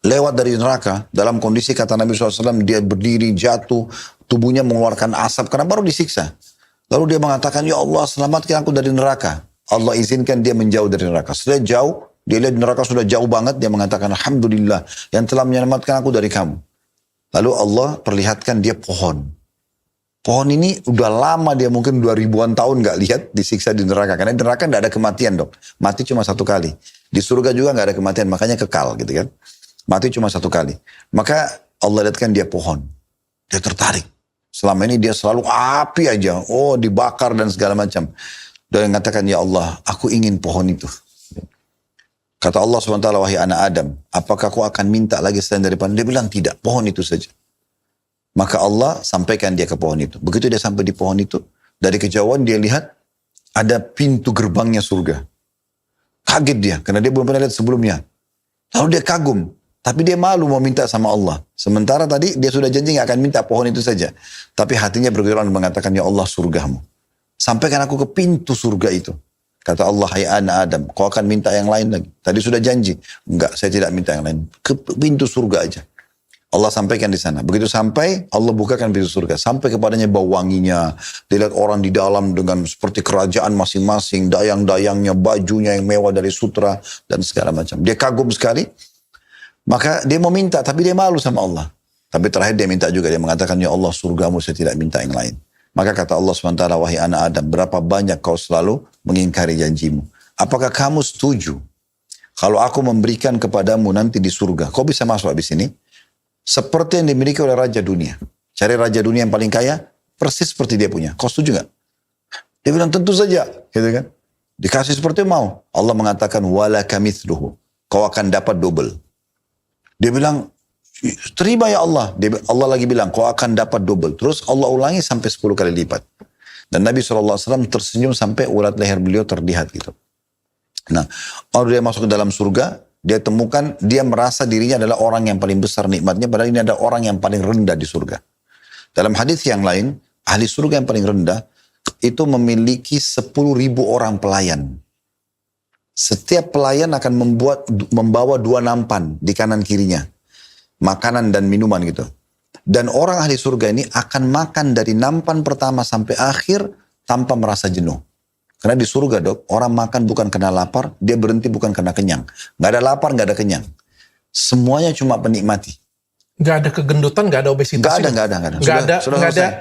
lewat dari neraka, dalam kondisi kata Nabi SAW, dia berdiri, jatuh, tubuhnya mengeluarkan asap, karena baru disiksa. Lalu dia mengatakan, ya Allah selamatkan aku dari neraka. Allah izinkan dia menjauh dari neraka. Setelah jauh, dia lihat neraka sudah jauh banget, dia mengatakan, Alhamdulillah yang telah menyelamatkan aku dari kamu. Lalu Allah perlihatkan dia pohon. Pohon ini udah lama, dia mungkin 2000-an tahun gak lihat disiksa di neraka. Karena di neraka gak ada kematian dok. Mati cuma satu kali. Di surga juga gak ada kematian, makanya kekal gitu kan. Mati cuma satu kali. Maka Allah lihatkan dia pohon. Dia tertarik. Selama ini dia selalu api aja. Oh dibakar dan segala macam. Dan mengatakan, ya Allah, aku ingin pohon itu. Kata Allah SWT, wahai anak Adam, apakah kau akan minta lagi selain daripada? Dia bilang, tidak, pohon itu saja. Maka Allah sampaikan dia ke pohon itu. Begitu dia sampai di pohon itu, dari kejauhan dia lihat, ada pintu gerbangnya surga. Kaget dia, karena dia belum pernah lihat sebelumnya. Lalu dia kagum, tapi dia malu mau minta sama Allah. Sementara tadi dia sudah janji gak akan minta pohon itu saja. Tapi hatinya bergerak mengatakan, ya Allah surgamu. Sampaikan aku ke pintu surga itu. Kata Allah, hai anak Adam, kau akan minta yang lain lagi. Tadi sudah janji. Enggak, saya tidak minta yang lain. Ke pintu surga aja. Allah sampaikan di sana. Begitu sampai, Allah bukakan pintu surga. Sampai kepadanya bau wanginya. Dilihat orang di dalam dengan seperti kerajaan masing-masing. Dayang-dayangnya, bajunya yang mewah dari sutra. Dan segala macam. Dia kagum sekali. Maka dia mau minta, tapi dia malu sama Allah. Tapi terakhir dia minta juga. Dia mengatakan, ya Allah surgamu, saya tidak minta yang lain. Maka kata Allah SWT, wahai anak Adam, berapa banyak kau selalu mengingkari janjimu. Apakah kamu setuju kalau aku memberikan kepadamu nanti di surga, kau bisa masuk habis ini? Seperti yang dimiliki oleh raja dunia. Cari raja dunia yang paling kaya, persis seperti dia punya. Kau setuju gak? Dia bilang tentu saja. Gitu kan? Dikasih seperti mau. Allah mengatakan, wala kamithluhu. Kau akan dapat double. Dia bilang, terima ya Allah. Allah lagi bilang, kau akan dapat double. Terus Allah ulangi sampai 10 kali lipat. Dan Nabi SAW tersenyum sampai urat leher beliau terlihat gitu. Nah, kalau dia masuk ke dalam surga, dia temukan, dia merasa dirinya adalah orang yang paling besar nikmatnya, padahal ini ada orang yang paling rendah di surga. Dalam hadis yang lain, Ahli surga yang paling rendah itu memiliki 10.000 orang pelayan. Setiap pelayan akan membawa 2 nampan di kanan kirinya. Makanan dan minuman gitu. Dan orang ahli surga ini akan makan dari nampan pertama sampai akhir tanpa merasa jenuh. Karena di surga dok, orang makan bukan karena lapar, dia berhenti bukan karena kenyang. Gak ada lapar, gak ada kenyang. Semuanya cuma penikmati. Gak ada kegendutan, gak ada obesitas. Gak ada.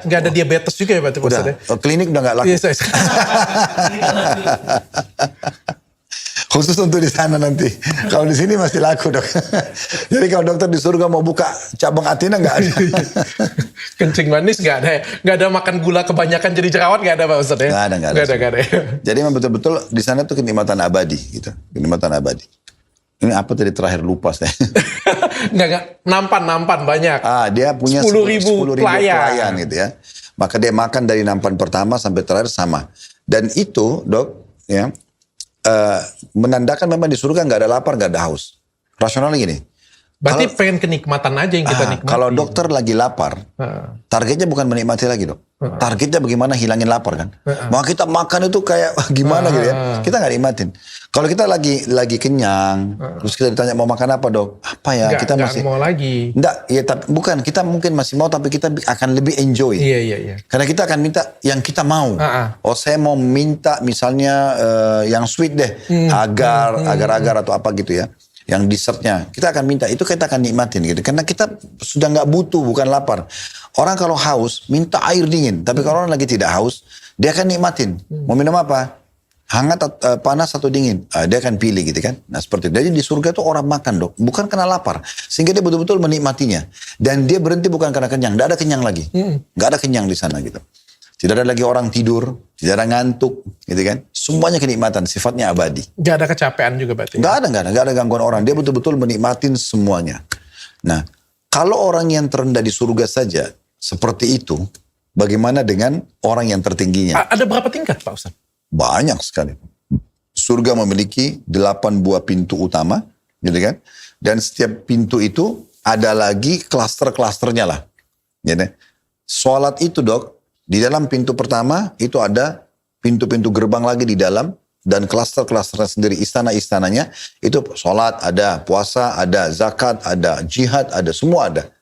Gak ada diabetes juga ya berarti maksudnya. Klinik udah gak laku. Yes. Khusus untuk di sana nanti. Kalau di sini masih laku dok. Jadi kalau dokter di surga mau buka cabang Athena nggak ada. Kencing manis nggak ada. Nggak ada makan gula kebanyakan jadi jerawat nggak ada Pak Ustadz ya? Nggak ada. Jadi memang betul-betul di sana tuh kenikmatan abadi gitu. Kenikmatan abadi. Ini apa tadi terakhir lupa saya. Nggak. Nampan banyak. Dia punya 10.000 pelayan gitu ya. Maka dia makan dari nampan pertama sampai terakhir sama. Dan itu dok ya. Menandakan memang di surga nggak ada lapar, nggak ada haus. Rasionalnya gini. Berarti pengen kenikmatan aja yang kita nikmati. Kalau dokter lagi lapar, targetnya bukan menikmati lagi dok. Targetnya bagaimana hilangin lapar kan. Maka kita makan itu kayak gimana gitu ya. Kita nggak nikmatin. Kalau kita lagi kenyang, terus kita ditanya mau makan apa dok? Apa ya? Kita masih mau lagi. Enggak, ya tapi bukan. Kita mungkin masih mau, tapi kita akan lebih enjoy. Iya. Karena kita akan minta yang kita mau. Oh saya mau minta misalnya yang sweet deh, agar atau apa gitu ya. Yang dessertnya kita akan minta, itu kita akan nikmatin gitu. Karena kita sudah nggak butuh, bukan lapar. Orang kalau haus minta air dingin, tapi kalau orang lagi tidak haus, dia akan nikmatin. Mau minum apa? Hangat, panas atau dingin? Dia akan pilih gitu kan. Nah seperti itu. Jadi di surga itu orang makan dok, bukan karena lapar, sehingga dia betul-betul menikmatinya. Dan dia berhenti bukan karena kenyang, nggak ada kenyang lagi, nggak ada kenyang di sana gitu. Tidak ada lagi orang tidur, tidak ada ngantuk, gitu kan? Semuanya kenikmatan, sifatnya abadi. Gak ada kecapean juga berarti? Gak ada gangguan orang. Dia betul-betul menikmatin semuanya. Nah, kalau orang yang terendah di surga saja seperti itu, bagaimana dengan orang yang tertingginya? Ada berapa tingkat Pak Ustadz? Banyak sekali. Surga memiliki 8 buah pintu utama, gitu kan? Dan setiap pintu itu ada lagi klaster-klasternya lah. Gitu. Sholat itu dok, di dalam pintu pertama itu ada pintu-pintu gerbang lagi di dalam, dan klaster-klasternya sendiri, istana-istananya itu sholat ada, puasa ada, zakat ada, jihad ada, semua ada.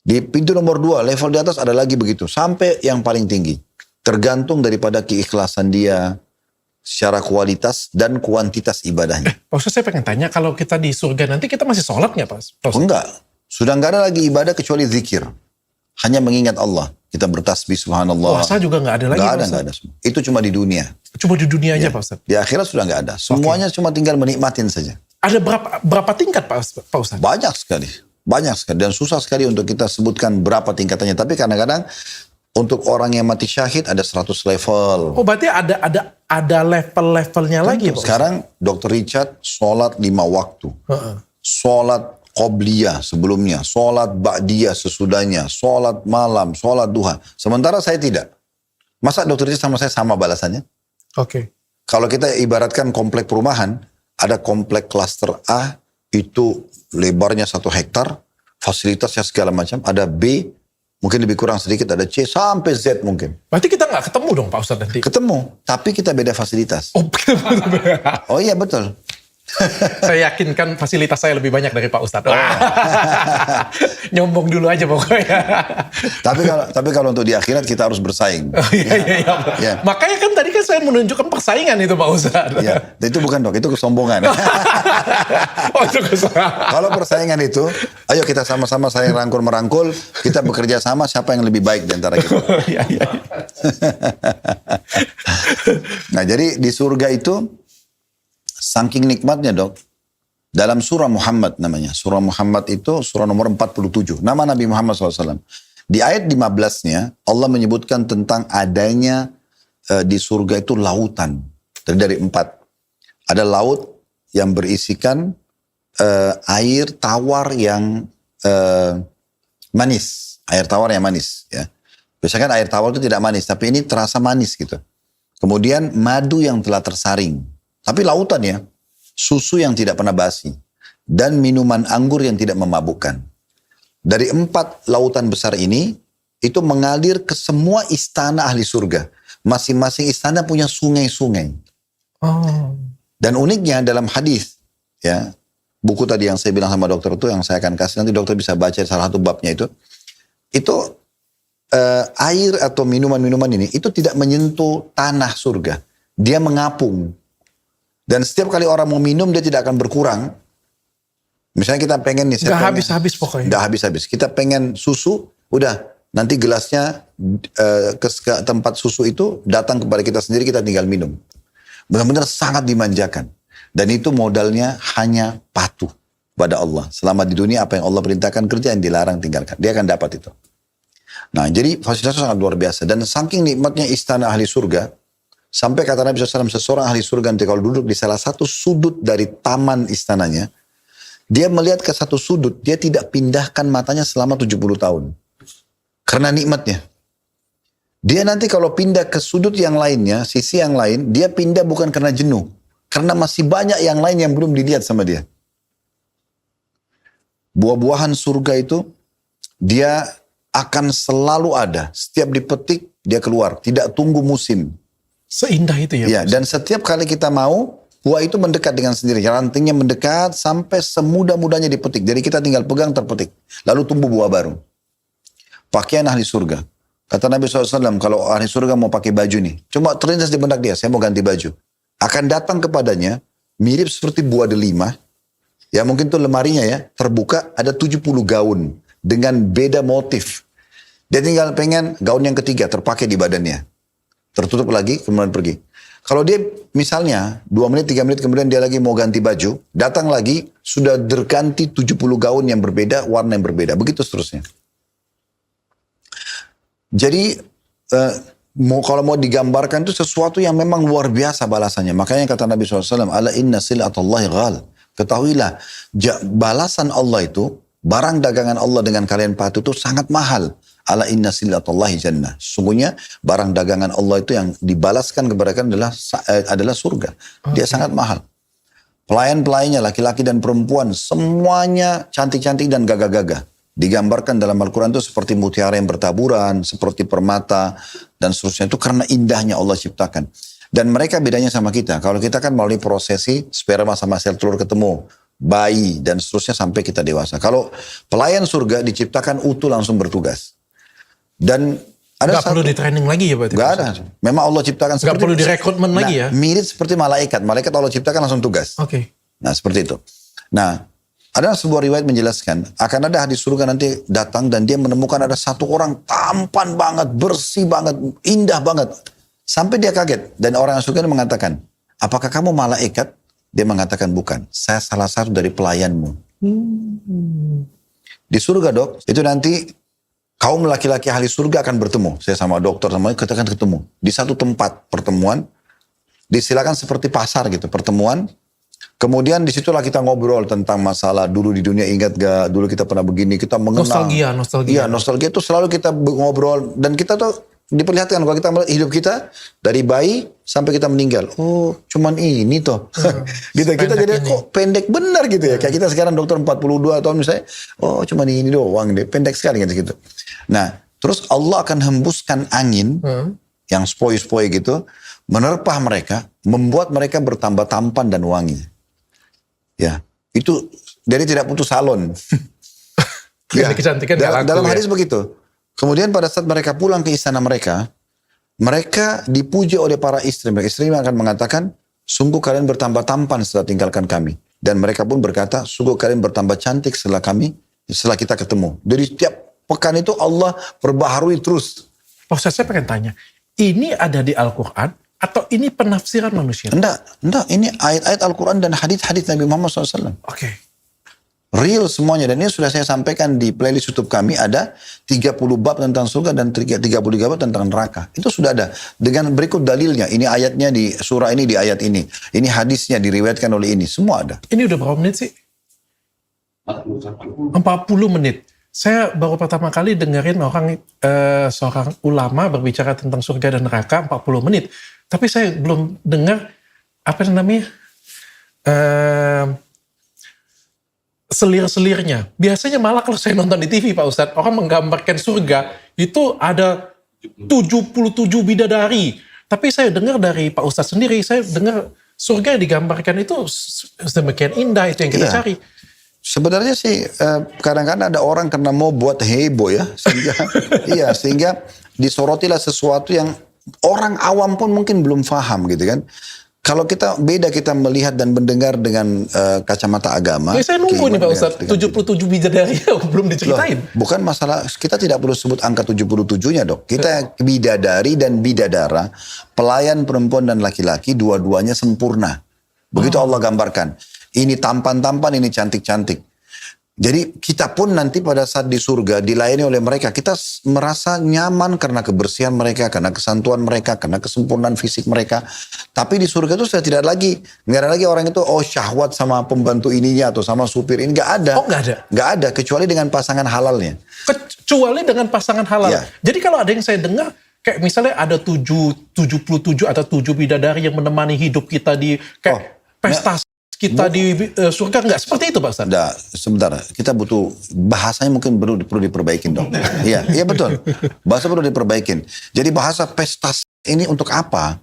Di pintu nomor 2 level di atas ada lagi begitu sampai yang paling tinggi, tergantung daripada keikhlasan dia secara kualitas dan kuantitas ibadahnya. Pak Ustadz saya pengen tanya, kalau kita di surga nanti kita masih sholat nggak Pak? Enggak, sudah nggak ada lagi ibadah kecuali zikir, hanya mengingat Allah. Kita bertasbih subhanallah. Puasa juga nggak ada lagi. Nggak ada. Itu cuma di dunia. Cuma di dunia aja Pak Ustadz? Di akhirat sudah nggak ada. Semuanya cuma tinggal menikmatin saja. Ada berapa tingkat Pak Ustadz? Banyak sekali. Dan susah sekali untuk kita sebutkan berapa tingkatannya. Tapi kadang-kadang untuk orang yang mati syahid ada 100 level. Oh berarti ada level-levelnya lagi Pak Ustadz? Sekarang Dr. Richard sholat 5 waktu. Sholat qobliyah sebelumnya, sholat ba'diyah sesudahnya, sholat malam, sholat duha. Sementara saya tidak. Masa dokter Richard sama saya sama balasannya? Oke. Kalau kita ibaratkan komplek perumahan, ada komplek klaster A, itu lebarnya 1 hektar, fasilitasnya segala macam. Ada B, mungkin lebih kurang sedikit, ada C, sampai Z mungkin. Berarti kita nggak ketemu dong Pak Ustadz nanti? Ketemu, tapi kita beda fasilitas. Oh iya betul. Saya yakin kan fasilitas saya lebih banyak dari Pak Ustadz. Nyombong dulu aja pokoknya. Tapi kalau untuk di akhirat kita harus bersaing. Iya. Makanya kan tadi kan saya menunjukkan persaingan itu Pak Ustadz. Iya, itu bukan dok, itu kesombongan. Itu kesombongan. Kalau persaingan itu, ayo kita sama-sama saling merangkul, kita bekerja sama siapa yang lebih baik di antara kita. Nah jadi di surga itu, saking nikmatnya dok, dalam surah Muhammad namanya. Surah Muhammad itu surah nomor 47. Nama Nabi Muhammad SAW. Di ayat 15-nya Allah menyebutkan tentang adanya di surga itu lautan. Dari 4. Ada laut yang berisikan air tawar yang manis. Air tawar yang manis. Ya. Biasanya kan air tawar itu tidak manis, tapi ini terasa manis gitu. Kemudian madu yang telah tersaring. Tapi lautan ya, susu yang tidak pernah basi, dan minuman anggur yang tidak memabukkan. Dari 4 lautan besar ini, itu mengalir ke semua istana ahli surga. Masing-masing istana punya sungai-sungai. Oh. Dan uniknya dalam hadis, ya, buku tadi yang saya bilang sama dokter itu, yang saya akan kasih, nanti dokter bisa baca salah satu babnya itu air atau minuman-minuman ini, itu tidak menyentuh tanah surga. Dia mengapung. Dan setiap kali orang mau minum, dia tidak akan berkurang. Misalnya kita pengen nih. Gak habis-habis pokoknya. Gak habis-habis. Kita pengen susu, udah. Nanti gelasnya ke tempat susu itu datang kepada kita sendiri, kita tinggal minum. Benar-benar sangat dimanjakan. Dan itu modalnya hanya patuh pada Allah. Selama di dunia apa yang Allah perintahkan kerja, yang dilarang tinggalkan. Dia akan dapat itu. Nah, jadi fasilitas sangat luar biasa. Dan saking nikmatnya istana ahli surga, sampai kata Nabi SAW, seseorang ahli surga nanti kalau duduk di salah satu sudut dari taman istananya, dia melihat ke satu sudut, dia tidak pindahkan matanya selama 70 tahun. Karena nikmatnya. Dia nanti kalau pindah ke sudut yang lainnya, sisi yang lain, dia pindah bukan karena jenuh. Karena masih banyak yang lain yang belum dilihat sama dia. Buah-buahan surga itu, dia akan selalu ada. Setiap dipetik, dia keluar. Tidak tunggu musim. Seindah itu ya. Ya, dan setiap kali kita mau, buah itu mendekat dengan sendiri. Rantingnya mendekat sampai semudah-mudahnya dipetik. Jadi kita tinggal pegang, terpetik. Lalu tumbuh buah baru. Pakaian ahli surga. Kata Nabi SAW, kalau ahli surga mau pakai baju nih, coba terlintas di benak dia, saya mau ganti baju. Akan datang kepadanya, mirip seperti buah delima, ya mungkin tuh lemarinya ya, terbuka, ada 70 gaun, dengan beda motif. Dia tinggal pengen gaun yang ketiga, terpakai di badannya. Tertutup lagi, kemudian pergi. Kalau dia misalnya, 2 menit, 3 menit kemudian dia lagi mau ganti baju, datang lagi, sudah terganti 70 gaun yang berbeda, warna yang berbeda, begitu seterusnya. Jadi kalau mau digambarkan itu sesuatu yang memang luar biasa balasannya. Makanya kata Nabi SAW, ala inna silatallahi ghal. Ketahuilah, balasan Allah itu, barang dagangan Allah dengan kalian patuh itu sangat mahal. Ala inna silatallahi jannah. Sungguhnya barang dagangan Allah itu yang dibalaskan kepada kalian adalah surga. Dia sangat mahal. Pelayan-pelayannya, laki-laki dan perempuan, semuanya cantik-cantik dan gagah-gagah. Digambarkan dalam Al-Quran itu seperti mutiara yang bertaburan, seperti permata, dan seterusnya. Itu karena indahnya Allah ciptakan. Dan mereka bedanya sama kita. Kalau kita kan melalui prosesi sperma sama sel telur ketemu, bayi, dan seterusnya sampai kita dewasa. Kalau pelayan surga diciptakan utuh langsung bertugas. Dan ada gak perlu di training lagi ya berarti? Gak ada. Memang Allah ciptakan seperti... Gak perlu direkrutmen lagi ya? Mirip seperti malaikat. Malaikat Allah ciptakan langsung tugas. Oke. Nah seperti itu. Nah, ada sebuah riwayat menjelaskan, akan ada ahli surga nanti datang dan dia menemukan ada satu orang tampan banget, bersih banget, indah banget. Sampai dia kaget. Dan orang surga mengatakan, apakah kamu malaikat? Dia mengatakan bukan. Saya salah satu dari pelayanmu. Di surga dok, itu nanti kaum laki-laki ahli surga akan bertemu. Saya sama dokter, sama kita akan ketemu. Di satu tempat pertemuan, disilakan seperti pasar gitu, pertemuan. Kemudian disitulah kita ngobrol tentang masalah dulu di dunia, ingat gak dulu kita pernah begini, kita mengenal. Nostalgia. Iya, nostalgia itu selalu kita ngobrol dan kita tuh diperlihatkan kalau kita melihat hidup kita dari bayi sampai kita meninggal. Oh, cuman ini toh. Gitu kita jadi kok pendek benar gitu ya. Kayak kita sekarang dokter 42 tahun misalnya, oh cuman ini doang deh, pendek sekali kan gitu. Nah, terus Allah akan hembuskan angin yang sepoi-sepoi gitu, menerpah mereka, membuat mereka bertambah tampan dan wangi. Ya, itu jadi tidak putus salon. Ya, dalam hadis begitu. Kemudian pada saat mereka pulang ke istana mereka, mereka dipuji oleh para istri. Istri akan mengatakan, sungguh kalian bertambah tampan setelah tinggalkan kami. Dan mereka pun berkata, sungguh kalian bertambah cantik setelah kita ketemu. Jadi setiap pekan itu Allah perbaharui terus. Saya pengen tanya, ini ada di Al-Quran atau ini penafsiran manusia? Enggak. Ini ayat-ayat Al-Quran dan hadis-hadis Nabi Muhammad SAW. Oke. Real semuanya. Dan ini sudah saya sampaikan di playlist YouTube kami. Ada 30 bab tentang surga dan 33 bab tentang neraka. Itu sudah ada. Dengan berikut dalilnya. Ini ayatnya di surah ini, di ayat ini. Ini hadisnya diriwayatkan oleh ini. Semua ada. Ini udah berapa menit sih? 40 menit. Saya baru pertama kali dengerin seorang ulama berbicara tentang surga dan neraka 40 menit. Tapi saya belum dengar apa namanya selir-selirnya. Biasanya malah kalau saya nonton di TV Pak Ustadz, orang menggambarkan surga itu ada 77 bidadari. Tapi saya dengar dari Pak Ustadz sendiri, saya dengar surga yang digambarkan itu sedemikian indah, itu yang kita Iya. cari. Sebenarnya sih kadang-kadang ada orang karena mau buat heboh ya, sehingga iya, sehingga disorotilah sesuatu yang orang awam pun mungkin belum paham gitu kan. Kalau kita beda, kita melihat dan mendengar dengan kacamata agama. Saya nunggu nih Pak Ustadz, dengan 77 bidadari belum diceritain. Loh, bukan masalah, kita tidak perlu sebut angka 77-nya dok. Kita bidadari dan bidadara, pelayan perempuan dan laki-laki, dua-duanya sempurna. Begitu Allah gambarkan. Ini tampan-tampan, ini cantik-cantik. Jadi kita pun nanti pada saat di surga dilayani oleh mereka, kita merasa nyaman karena kebersihan mereka, karena kesantuan mereka, karena kesempurnaan fisik mereka. Tapi di surga itu sudah tidak lagi, nggak ada lagi orang itu syahwat sama pembantu ininya atau sama supir ini, nggak ada. Oh, nggak ada? Nggak ada, kecuali dengan pasangan halalnya. Kecuali dengan pasangan halal. Ya. Jadi kalau ada yang saya dengar, kayak misalnya ada 77 atau 7 bidadari yang menemani hidup kita di kayak pesta kita di surga, nggak seperti itu Pak Ustadz? Nah, sebentar, kita butuh bahasanya mungkin perlu diperbaikin dong. Iya, iya betul. Bahasa perlu diperbaikin. Jadi bahasa pesta ini untuk apa?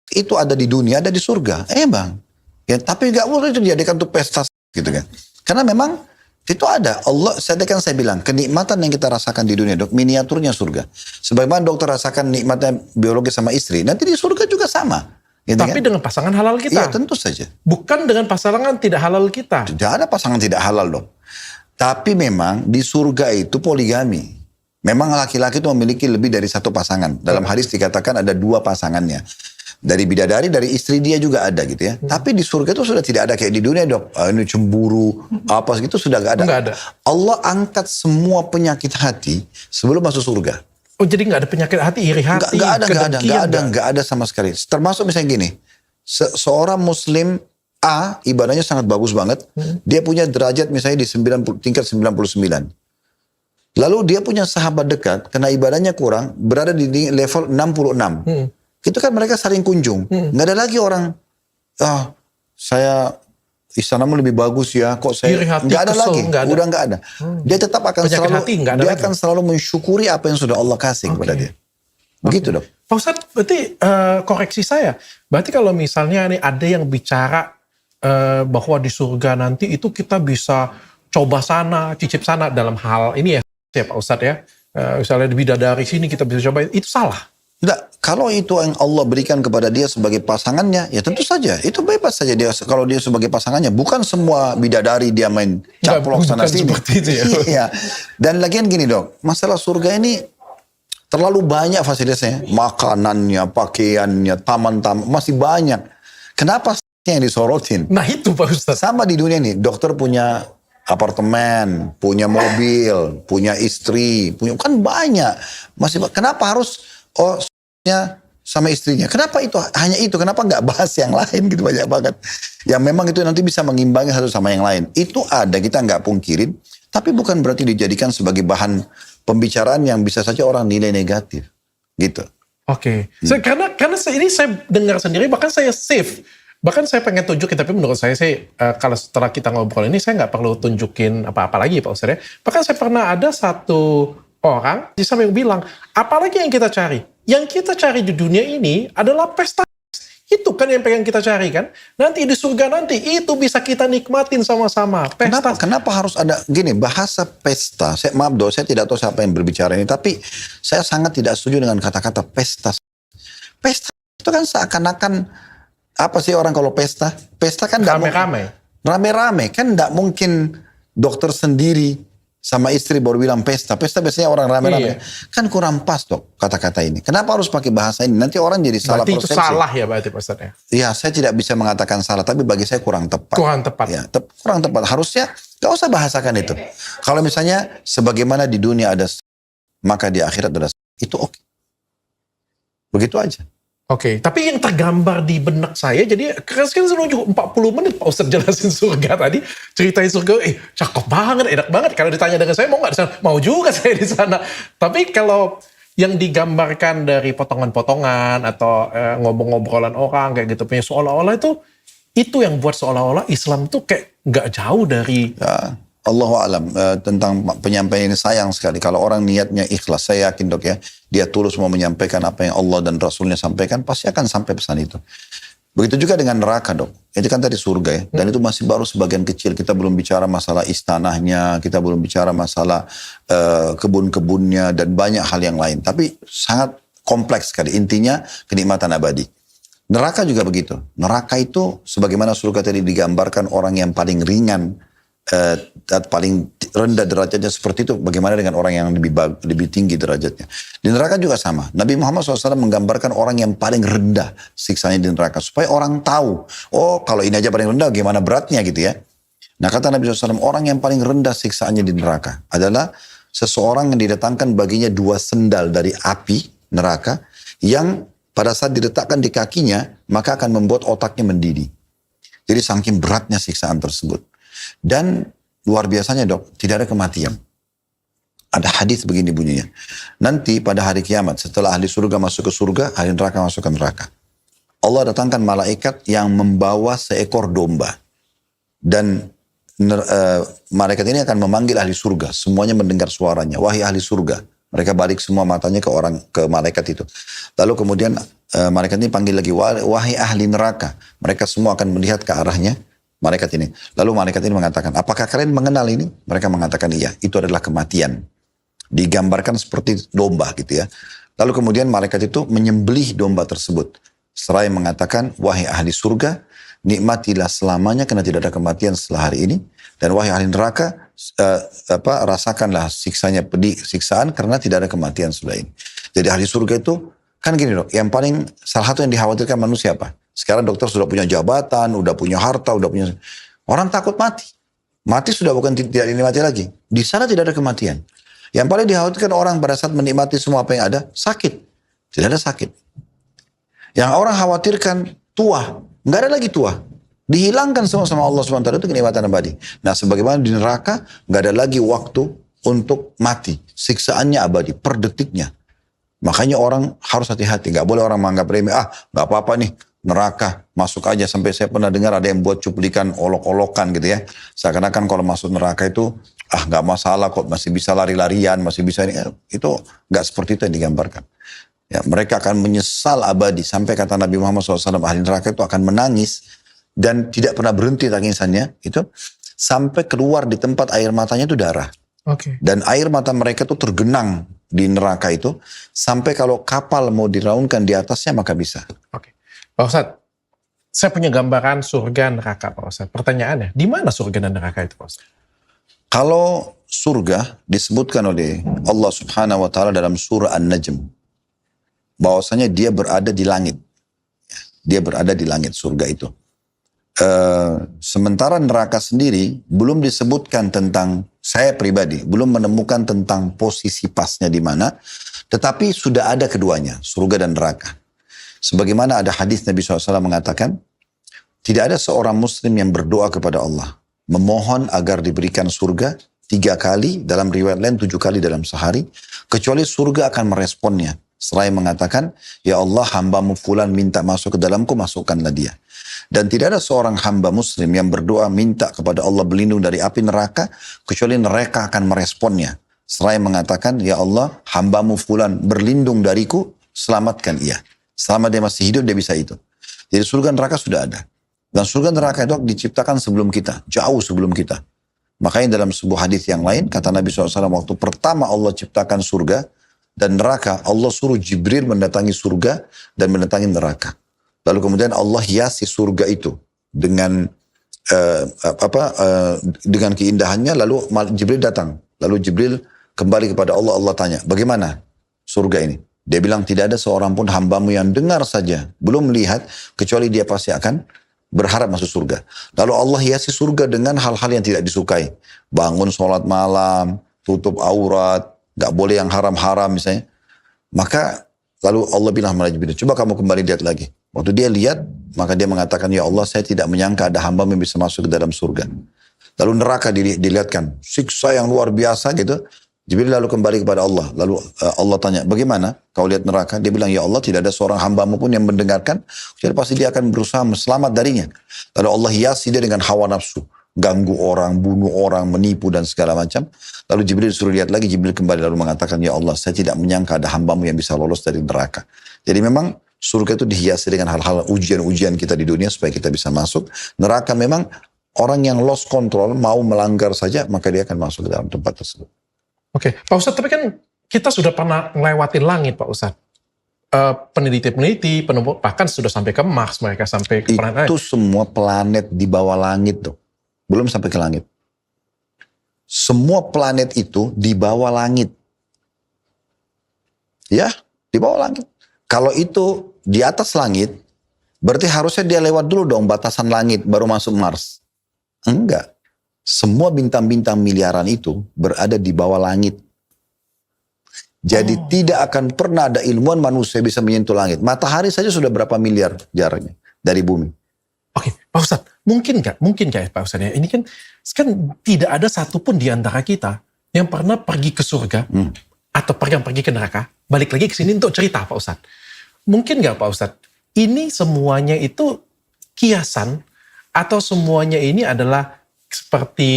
Itu ada di dunia, ada di surga. Bang. Ya, tapi nggak boleh itu dijadikan untuk pesta gitu kan. Karena memang itu ada. Allah, saya bilang, kenikmatan yang kita rasakan di dunia, dok, miniaturnya surga. Sebagaimana dokter rasakan nikmatnya biologi sama istri, nanti di surga juga sama. Gitu tapi kan? dengan pasangan halal kita. Iya, tentu saja. Bukan dengan pasangan tidak halal kita. Tidak ada pasangan tidak halal dong. Tapi memang di surga itu poligami. Memang laki-laki itu memiliki lebih dari satu pasangan. Dalam hadis dikatakan ada 2 pasangannya. Dari bidadari, dari istri dia juga ada gitu ya. Tapi di surga itu sudah tidak ada kayak di dunia dok. Ini cemburu, apa gitu sudah gak ada. Nggak ada. Allah angkat semua penyakit hati sebelum masuk surga. Oh, jadi nggak ada penyakit hati, iri hati, Nggak ada sama sekali. Termasuk misalnya gini, seorang muslim A ibadahnya sangat bagus banget, dia punya derajat misalnya di tingkat 99. Lalu dia punya sahabat dekat, karena ibadahnya kurang, berada di level 66. Itu kan mereka saling kunjung. Nggak ada lagi orang, saya istanamu lebih bagus ya, kok saya iri hati, nggak ada kesel, lagi, nggak ada. udah nggak ada. Dia tetap akan Penyakit selalu, hati nggak ada dia lagi. akan selalu mensyukuri apa yang sudah Allah kasih kepada dia. Begitu dok. Pak Ustadz, berarti koreksi saya. Berarti kalau misalnya nih ada yang bicara bahwa di surga nanti itu kita bisa coba sana, cicip sana dalam hal ini ya Pak Ustadz ya. Misalnya di bidadari sini kita bisa coba, itu salah. Enggak, kalau itu yang Allah berikan kepada dia sebagai pasangannya, ya tentu saja. Itu bebas saja dia kalau dia sebagai pasangannya. Bukan semua bidadari dia main caplok sana sini. Seperti itu ya. Iya. Dan lagian gini dok, masalah surga ini terlalu banyak fasilitasnya. Makanannya, pakaiannya, taman-taman, masih banyak. Kenapa yang disorotin? Nah itu Pak Ustadz. Sama di dunia nih, dokter punya apartemen, punya mobil, punya istri, kan banyak. Kenapa harus sama istrinya? Kenapa itu hanya itu? Kenapa nggak bahas yang lain gitu, banyak banget. Yang memang itu nanti bisa mengimbangi satu sama yang lain. Itu ada, kita nggak pungkirin. Tapi bukan berarti dijadikan sebagai bahan pembicaraan yang bisa saja orang nilai negatif. Gitu. Oke. Karena ini saya dengar sendiri, bahkan saya save. Bahkan saya pengen tunjukin, tapi menurut saya sih kalau setelah kita ngobrol ini saya nggak perlu tunjukin apa-apa lagi Pak Ustadz ya. Bahkan saya pernah ada satu orang di samping bilang, apalagi yang kita cari? Yang kita cari di dunia ini adalah pesta. Itu kan yang pengen kita cari kan. Nanti di surga nanti itu bisa kita nikmatin sama-sama. Pesta. Kenapa harus ada gini bahasa pesta? Maaf dong, saya tidak tahu siapa yang berbicara ini, tapi saya sangat tidak setuju dengan kata-kata pesta. Pesta itu kan seakan-akan apa sih orang kalau pesta? Pesta kan rame-rame kan tidak mungkin dokter sendiri sama istri baru bilang pesta. Pesta biasanya orang rame-rame. Iya. Kan kurang pas dok kata-kata ini. Kenapa harus pakai bahasa ini? Nanti orang jadi salah persepsi. Berarti itu salah ya berarti Pak Ustadz ya? Iya, saya tidak bisa mengatakan salah, tapi bagi saya kurang tepat. Kurang tepat. Ya, kurang tepat. Harusnya gak usah bahasakan itu. Kalau misalnya sebagaimana di dunia ada, maka di akhirat ada, itu oke. Begitu aja. Oke, tapi yang tergambar di benak saya, jadi kan saya nunggu 40 menit Pak Ustadz jelasin surga tadi, ceritain surga, cakep banget, enak banget. Kalau ditanya dengan saya, mau nggak di sana? Mau juga saya di sana. Tapi kalau yang digambarkan dari potongan-potongan atau ngobrol-ngobrolan orang kayak gitu, punya seolah-olah itu Itu yang buat seolah-olah Islam tuh kayak nggak jauh dari... Ya, Allahu alam, tentang penyampaian ini sayang sekali. Kalau orang niatnya ikhlas, saya yakin dok ya, dia tulus mau menyampaikan apa yang Allah dan Rasulnya sampaikan, pasti akan sampai pesan itu. Begitu juga dengan neraka dok. Itu kan tadi surga ya. Dan itu masih baru sebagian kecil. Kita belum bicara masalah istanahnya. Kita belum bicara masalah kebun-kebunnya. Dan banyak hal yang lain. Tapi sangat kompleks sekali. Intinya kenikmatan abadi. Neraka juga begitu. Neraka itu sebagaimana surga tadi digambarkan orang yang paling ringan. Paling rendah derajatnya seperti itu. Bagaimana dengan orang yang lebih tinggi derajatnya. Di neraka juga sama. Nabi Muhammad SAW menggambarkan orang yang paling rendah siksanya di neraka. Supaya orang tahu. Oh kalau ini aja paling rendah gimana beratnya gitu ya. Nah kata Nabi SAW, orang yang paling rendah siksaannya di neraka adalah seseorang yang didatangkan baginya 2 sendal dari api neraka. Yang pada saat diletakkan di kakinya maka akan membuat otaknya mendidih. Jadi saking beratnya siksaan tersebut. Dan luar biasanya dok, tidak ada kematian. Ada hadis begini bunyinya. Nanti pada hari kiamat, setelah ahli surga masuk ke surga, ahli neraka masuk ke neraka. Allah datangkan malaikat yang membawa seekor domba. Dan malaikat ini akan memanggil ahli surga. Semuanya mendengar suaranya. Wahai ahli surga. Mereka balik semua matanya ke malaikat itu. Lalu kemudian malaikat ini panggil lagi, wahai ahli neraka. Mereka semua akan melihat ke arahnya. Malaikat ini. Lalu malaikat ini mengatakan, apakah kalian mengenal ini? Mereka mengatakan iya, itu adalah kematian. Digambarkan seperti domba gitu ya. Lalu kemudian malaikat itu menyembelih domba tersebut. Seraya mengatakan, wahai ahli surga, nikmatilah selamanya karena tidak ada kematian setelah hari ini. Dan wahai ahli neraka, rasakanlah siksaan karena tidak ada kematian setelah ini. Jadi ahli surga itu, kan gini dok, yang paling salah satu yang dikhawatirkan manusia apa? Sekarang dokter sudah punya jabatan, udah punya harta, udah punya... Orang takut mati. Mati sudah bukan tidak dinikmati lagi. Di sana tidak ada kematian. Yang paling dikhawatirkan orang pada saat menikmati semua apa yang ada, sakit. Tidak ada sakit. Yang orang khawatirkan tua. Nggak ada lagi tua. Dihilangkan semua sama Allah SWT, itu kenikmatan abadi. Nah sebagaimana di neraka, nggak ada lagi waktu untuk mati. Siksaannya abadi, per detiknya. Makanya orang harus hati-hati. Nggak boleh orang menganggap remeh, nggak apa-apa nih. Neraka, masuk aja. Sampai saya pernah dengar ada yang buat cuplikan olok-olokan gitu ya. Seakan-akan kalau masuk neraka itu, nggak masalah kok, masih bisa lari-larian, masih bisa ini. Itu nggak seperti itu yang digambarkan. Ya, mereka akan menyesal abadi. Sampai kata Nabi Muhammad SAW, ahli neraka itu akan menangis. Dan tidak pernah berhenti tangisannya. Itu sampai keluar di tempat air matanya itu darah. Okay. Dan air mata mereka itu tergenang di neraka itu. Sampai kalau kapal mau diraunkan di atasnya maka bisa. Oke. Pak Ustadz, saya punya gambaran surga neraka Pak Ustadz. Pertanyaannya, di mana surga dan neraka itu Pak Ustadz? Kalau surga disebutkan oleh Allah Subhanahu wa taala dalam surah An-Najm, bahwasanya dia berada di langit. Dia berada di langit surga itu. Sementara neraka sendiri belum disebutkan tentang, saya pribadi belum menemukan tentang posisi pasnya di mana, tetapi sudah ada keduanya, surga dan neraka. Sebagaimana ada hadis Nabi SAW mengatakan, tidak ada seorang muslim yang berdoa kepada Allah, memohon agar diberikan surga 3 kali, dalam riwayat lain 7 kali dalam sehari, kecuali surga akan meresponnya. Seraya mengatakan, ya Allah hambamu fulan minta masuk ke dalamku, masukkanlah dia. Dan tidak ada seorang hamba muslim yang berdoa minta kepada Allah berlindung dari api neraka, kecuali neraka akan meresponnya. Seraya mengatakan, ya Allah hambamu fulan berlindung dariku, selamatkan ia. Selama dia masih hidup dia bisa itu. Jadi surga neraka sudah ada. Dan surga neraka itu diciptakan sebelum kita, jauh sebelum kita. Makanya dalam sebuah hadis yang lain, kata Nabi SAW, waktu pertama Allah ciptakan surga dan neraka, Allah suruh Jibril mendatangi surga dan mendatangi neraka. Lalu kemudian Allah hiasi surga itu dengan dengan keindahannya. Lalu Jibril datang. Lalu Jibril kembali kepada Allah. Allah tanya, bagaimana surga ini? Dia bilang, tidak ada seorang pun hambamu yang dengar saja, belum melihat, kecuali dia pasti akan berharap masuk surga. Lalu Allah hiasi surga dengan hal-hal yang tidak disukai. Bangun sholat malam, tutup aurat, gak boleh yang haram-haram misalnya. Maka lalu Allah bilang kepada Jibril, coba kamu kembali lihat lagi. Waktu dia lihat, maka dia mengatakan, ya Allah saya tidak menyangka ada hamba yang bisa masuk ke dalam surga. Lalu neraka dilihatkan, siksa yang luar biasa gitu. Jibril lalu kembali kepada Allah. Lalu Allah tanya, bagaimana kau lihat neraka? Dia bilang, ya Allah, tidak ada seorang hambamu pun yang mendengarkan. Jadi pasti dia akan berusaha selamat darinya. Lalu Allah hiasi dia dengan hawa nafsu. Ganggu orang, bunuh orang, menipu dan segala macam. Lalu Jibril suruh lihat lagi. Jibril kembali lalu mengatakan, ya Allah, saya tidak menyangka ada hambamu yang bisa lolos dari neraka. Jadi memang surga itu dihiasi dengan hal-hal ujian-ujian kita di dunia supaya kita bisa masuk. Neraka memang orang yang lost control, mau melanggar saja, maka dia akan masuk ke dalam tempat tersebut. Oke, Pak Ustadz, tapi kan kita sudah pernah ngelewatin langit, Pak Ustadz. Peneliti-peneliti, bahkan sudah sampai ke Mars, mereka sampai ke planet. Itu semua planet di bawah langit tuh. Belum sampai ke langit. Semua planet itu di bawah langit. Ya, di bawah langit. Kalau itu di atas langit, berarti harusnya dia lewat dulu dong batasan langit, baru masuk Mars. Enggak. Semua bintang-bintang miliaran itu berada di bawah langit. Jadi tidak akan pernah ada ilmuwan manusia bisa menyentuh langit. Matahari saja sudah berapa miliar jaraknya dari bumi. Oke, Pak Ustadz, mungkin nggak ya Pak Ustadz ya? Ini kan tidak ada satupun di antara kita yang pernah pergi ke surga atau pergi ke neraka, balik lagi ke sini untuk cerita, Pak Ustadz. Mungkin nggak Pak Ustadz? Ini semuanya itu kiasan atau semuanya ini adalah seperti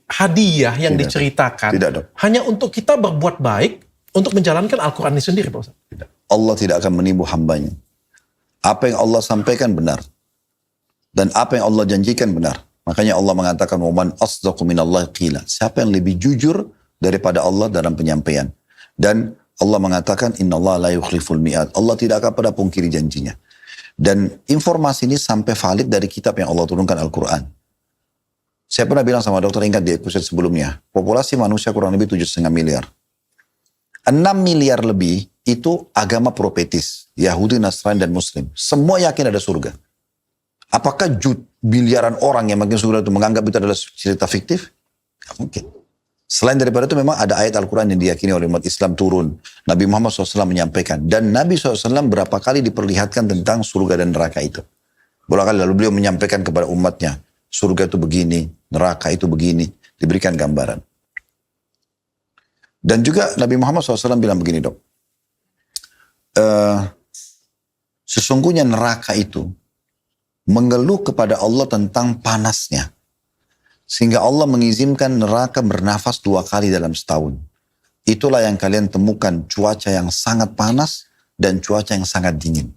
hadiah yang diceritakan hanya untuk kita berbuat baik untuk menjalankan Al-Quran ini sendiri, Pak Ustaz? Allah tidak akan menipu hambanya. Apa yang Allah sampaikan benar. Dan apa yang Allah janjikan benar. Makanya Allah mengatakan, وَمَنْ أَصْدَقُ مِنَ اللَّهِ قِيلًا. Siapa yang lebih jujur daripada Allah dalam penyampaian. Dan Allah mengatakan, إِنَّ اللَّهَ لَا يُخْلِفُ الْمِئَاتِ. Allah tidak akan pernah pungkiri janjinya. Dan informasi ini sampai valid dari kitab yang Allah turunkan Al-Quran. Saya pernah bilang sama dokter, ingat di episode sebelumnya, populasi manusia kurang lebih 7,5 miliar. 6 miliar lebih itu agama propetis, Yahudi, Nasrani, dan Muslim. Semua yakin ada surga. Apakah biliaran orang yang makin surga itu menganggap itu adalah cerita fiktif? Tidak mungkin. Selain daripada itu memang ada ayat Al-Quran yang diyakini oleh umat Islam turun. Nabi Muhammad SAW menyampaikan. Dan Nabi SAW berapa kali diperlihatkan tentang surga dan neraka itu. Beberapa kali lalu beliau menyampaikan kepada umatnya. Surga itu begini, neraka itu begini. Diberikan gambaran. Dan juga Nabi Muhammad SAW bilang begini, dok. Sesungguhnya neraka itu mengeluh kepada Allah tentang panasnya. Sehingga Allah mengizinkan neraka bernafas 2 kali dalam setahun. Itulah yang kalian temukan cuaca yang sangat panas dan cuaca yang sangat dingin.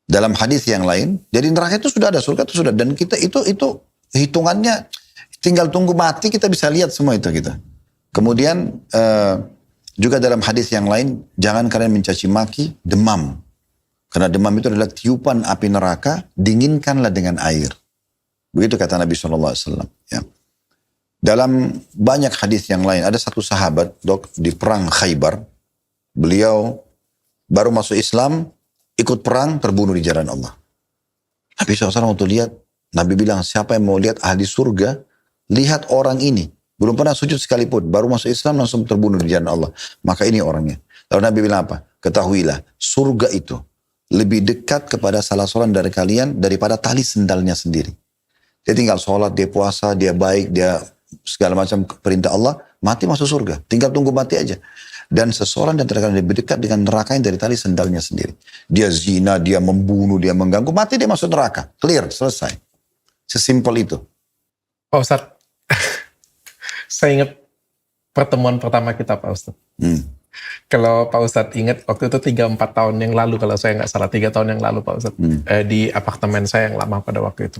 Dalam hadis yang lain, jadi neraka itu sudah ada, surga itu sudah. Dan kita itu hitungannya tinggal tunggu mati kita bisa lihat semua itu kita. Kemudian juga dalam hadis yang lain, jangan kalian mencaci maki demam. Karena demam itu adalah tiupan api neraka, dinginkanlah dengan air. Begitu kata Nabi SAW. Ya. Dalam banyak hadis yang lain, ada satu sahabat, dok, di perang Khaybar. Beliau baru masuk Islam, ikut perang, terbunuh di jalan Allah. Nabi SAW waktu lihat, Nabi bilang, siapa yang mau lihat ahli surga, lihat orang ini. Belum pernah sujud sekalipun, baru masuk Islam langsung terbunuh di jalan Allah. Maka ini orangnya. Lalu Nabi bilang apa? Ketahuilah, surga itu lebih dekat kepada salah seorang dari kalian daripada tali sendalnya sendiri. Dia tinggal sholat, dia puasa, dia baik, dia segala macam perintah Allah, mati masuk surga. Tinggal tunggu mati aja. Dan seseorang dan kalian lebih dekat dengan neraka yang dari tali sendalnya sendiri. Dia zina, dia membunuh, dia mengganggu, mati dia masuk neraka. Clear, selesai. Sesimpel itu. Pak Ustadz, saya ingat pertemuan pertama kita, Pak Ustadz. Kalau Pak Ustadz ingat, waktu itu 3-4 tahun yang lalu, kalau saya nggak salah, 3 tahun yang lalu Pak Ustadz, di apartemen saya yang lama pada waktu itu.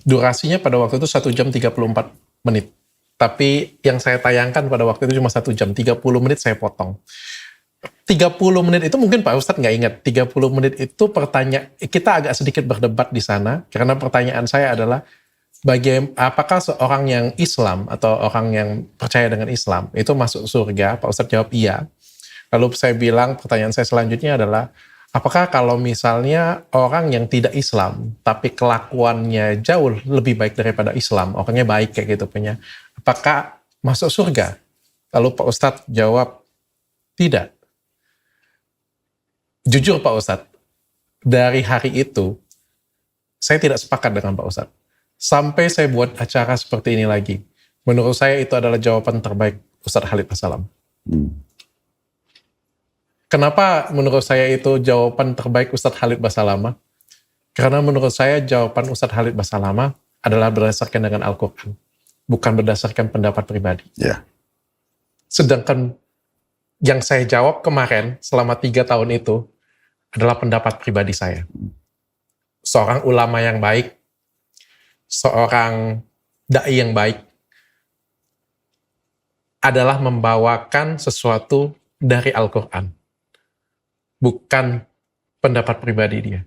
Durasinya pada waktu itu 1 jam 34 menit. Tapi yang saya tayangkan pada waktu itu cuma 1 jam, 30 menit saya potong. 30 menit itu mungkin Pak Ustadz nggak ingat, 30 menit itu kita agak sedikit berdebat di sana, karena pertanyaan saya adalah, apakah seorang yang Islam atau orang yang percaya dengan Islam itu masuk surga? Pak Ustadz jawab iya. Lalu saya bilang, pertanyaan saya selanjutnya adalah, apakah kalau misalnya orang yang tidak Islam, tapi kelakuannya jauh lebih baik daripada Islam, orangnya baik kayak gitu punya, apakah masuk surga? Lalu Pak Ustadz jawab, tidak. Jujur Pak Ustadz, dari hari itu, saya tidak sepakat dengan Pak Ustadz. Sampai saya buat acara seperti ini lagi. Menurut saya itu adalah jawaban terbaik Ustadz Khalid Basalam. Kenapa menurut saya itu jawaban terbaik Ustadz Khalid Basalam? Karena menurut saya jawaban Ustadz Khalid Basalam adalah berdasarkan dengan Al-Quran, bukan berdasarkan pendapat pribadi. Ya. Sedangkan yang saya jawab kemarin selama 3 tahun itu adalah pendapat pribadi saya. Seorang ulama yang baik, seorang dai yang baik, adalah membawakan sesuatu dari Al-Quran, bukan pendapat pribadi dia.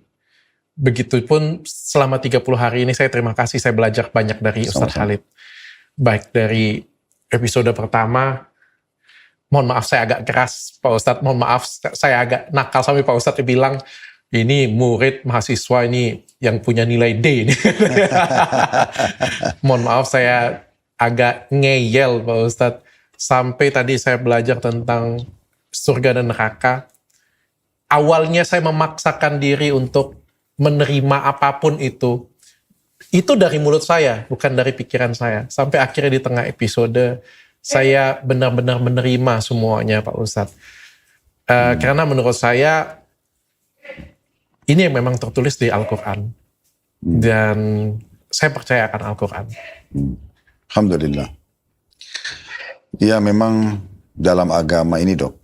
Begitupun selama 30 hari ini saya terima kasih, saya belajar banyak dari Ustadz Khalid. Baik dari episode pertama, mohon maaf saya agak keras Pak Ustadz, mohon maaf saya agak nakal sampai Pak Ustadz bilang, ini murid mahasiswa ini yang punya nilai D ini. Mohon maaf saya agak ngeyel Pak Ustadz. Sampai tadi saya belajar tentang surga dan neraka. Awalnya saya memaksakan diri untuk menerima apapun itu dari mulut saya, bukan dari pikiran saya. Sampai akhirnya di tengah episode, saya benar-benar menerima semuanya Pak Ustadz. Karena menurut saya, ini yang memang tertulis di Al-Quran. Dan saya percaya akan Al-Quran. Alhamdulillah. Ya memang dalam agama ini Dok,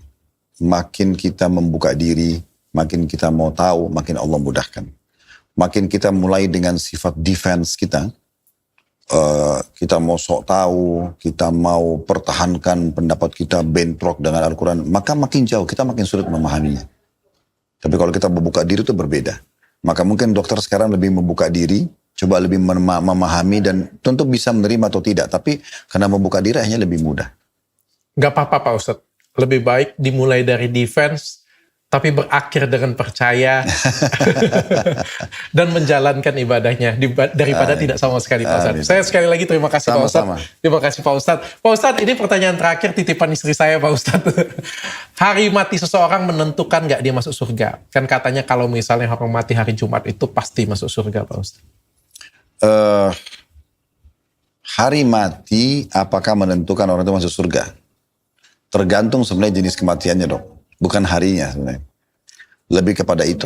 makin kita membuka diri, makin kita mau tahu, makin Allah mudahkan. Makin kita mulai dengan sifat defense kita mau sok tahu, kita mau pertahankan pendapat kita bentrok dengan Al-Quran, maka makin jauh, kita makin sulit memahaminya. Tapi kalau kita membuka diri itu berbeda. Maka mungkin dokter sekarang lebih membuka diri, coba lebih memahami dan tentu bisa menerima atau tidak. Tapi karena membuka diri hanya lebih mudah. Gak apa-apa Pak Ustadz. Lebih baik dimulai dari defense, tapi berakhir dengan percaya dan menjalankan ibadahnya daripada tidak sama sekali Pak Ustadz. Saya sekali lagi terima kasih Pak Ustadz. Terima kasih Pak Ustadz. Pak Ustadz, ini pertanyaan terakhir titipan istri saya Pak Ustadz. Hari mati seseorang menentukan gak dia masuk surga? Kan katanya kalau misalnya orang mati hari Jumat itu pasti masuk surga Pak Ustadz. Hari mati apakah menentukan orang itu masuk surga? Tergantung sebenarnya jenis kematiannya Dok. Bukan harinya sebenarnya. Lebih kepada itu.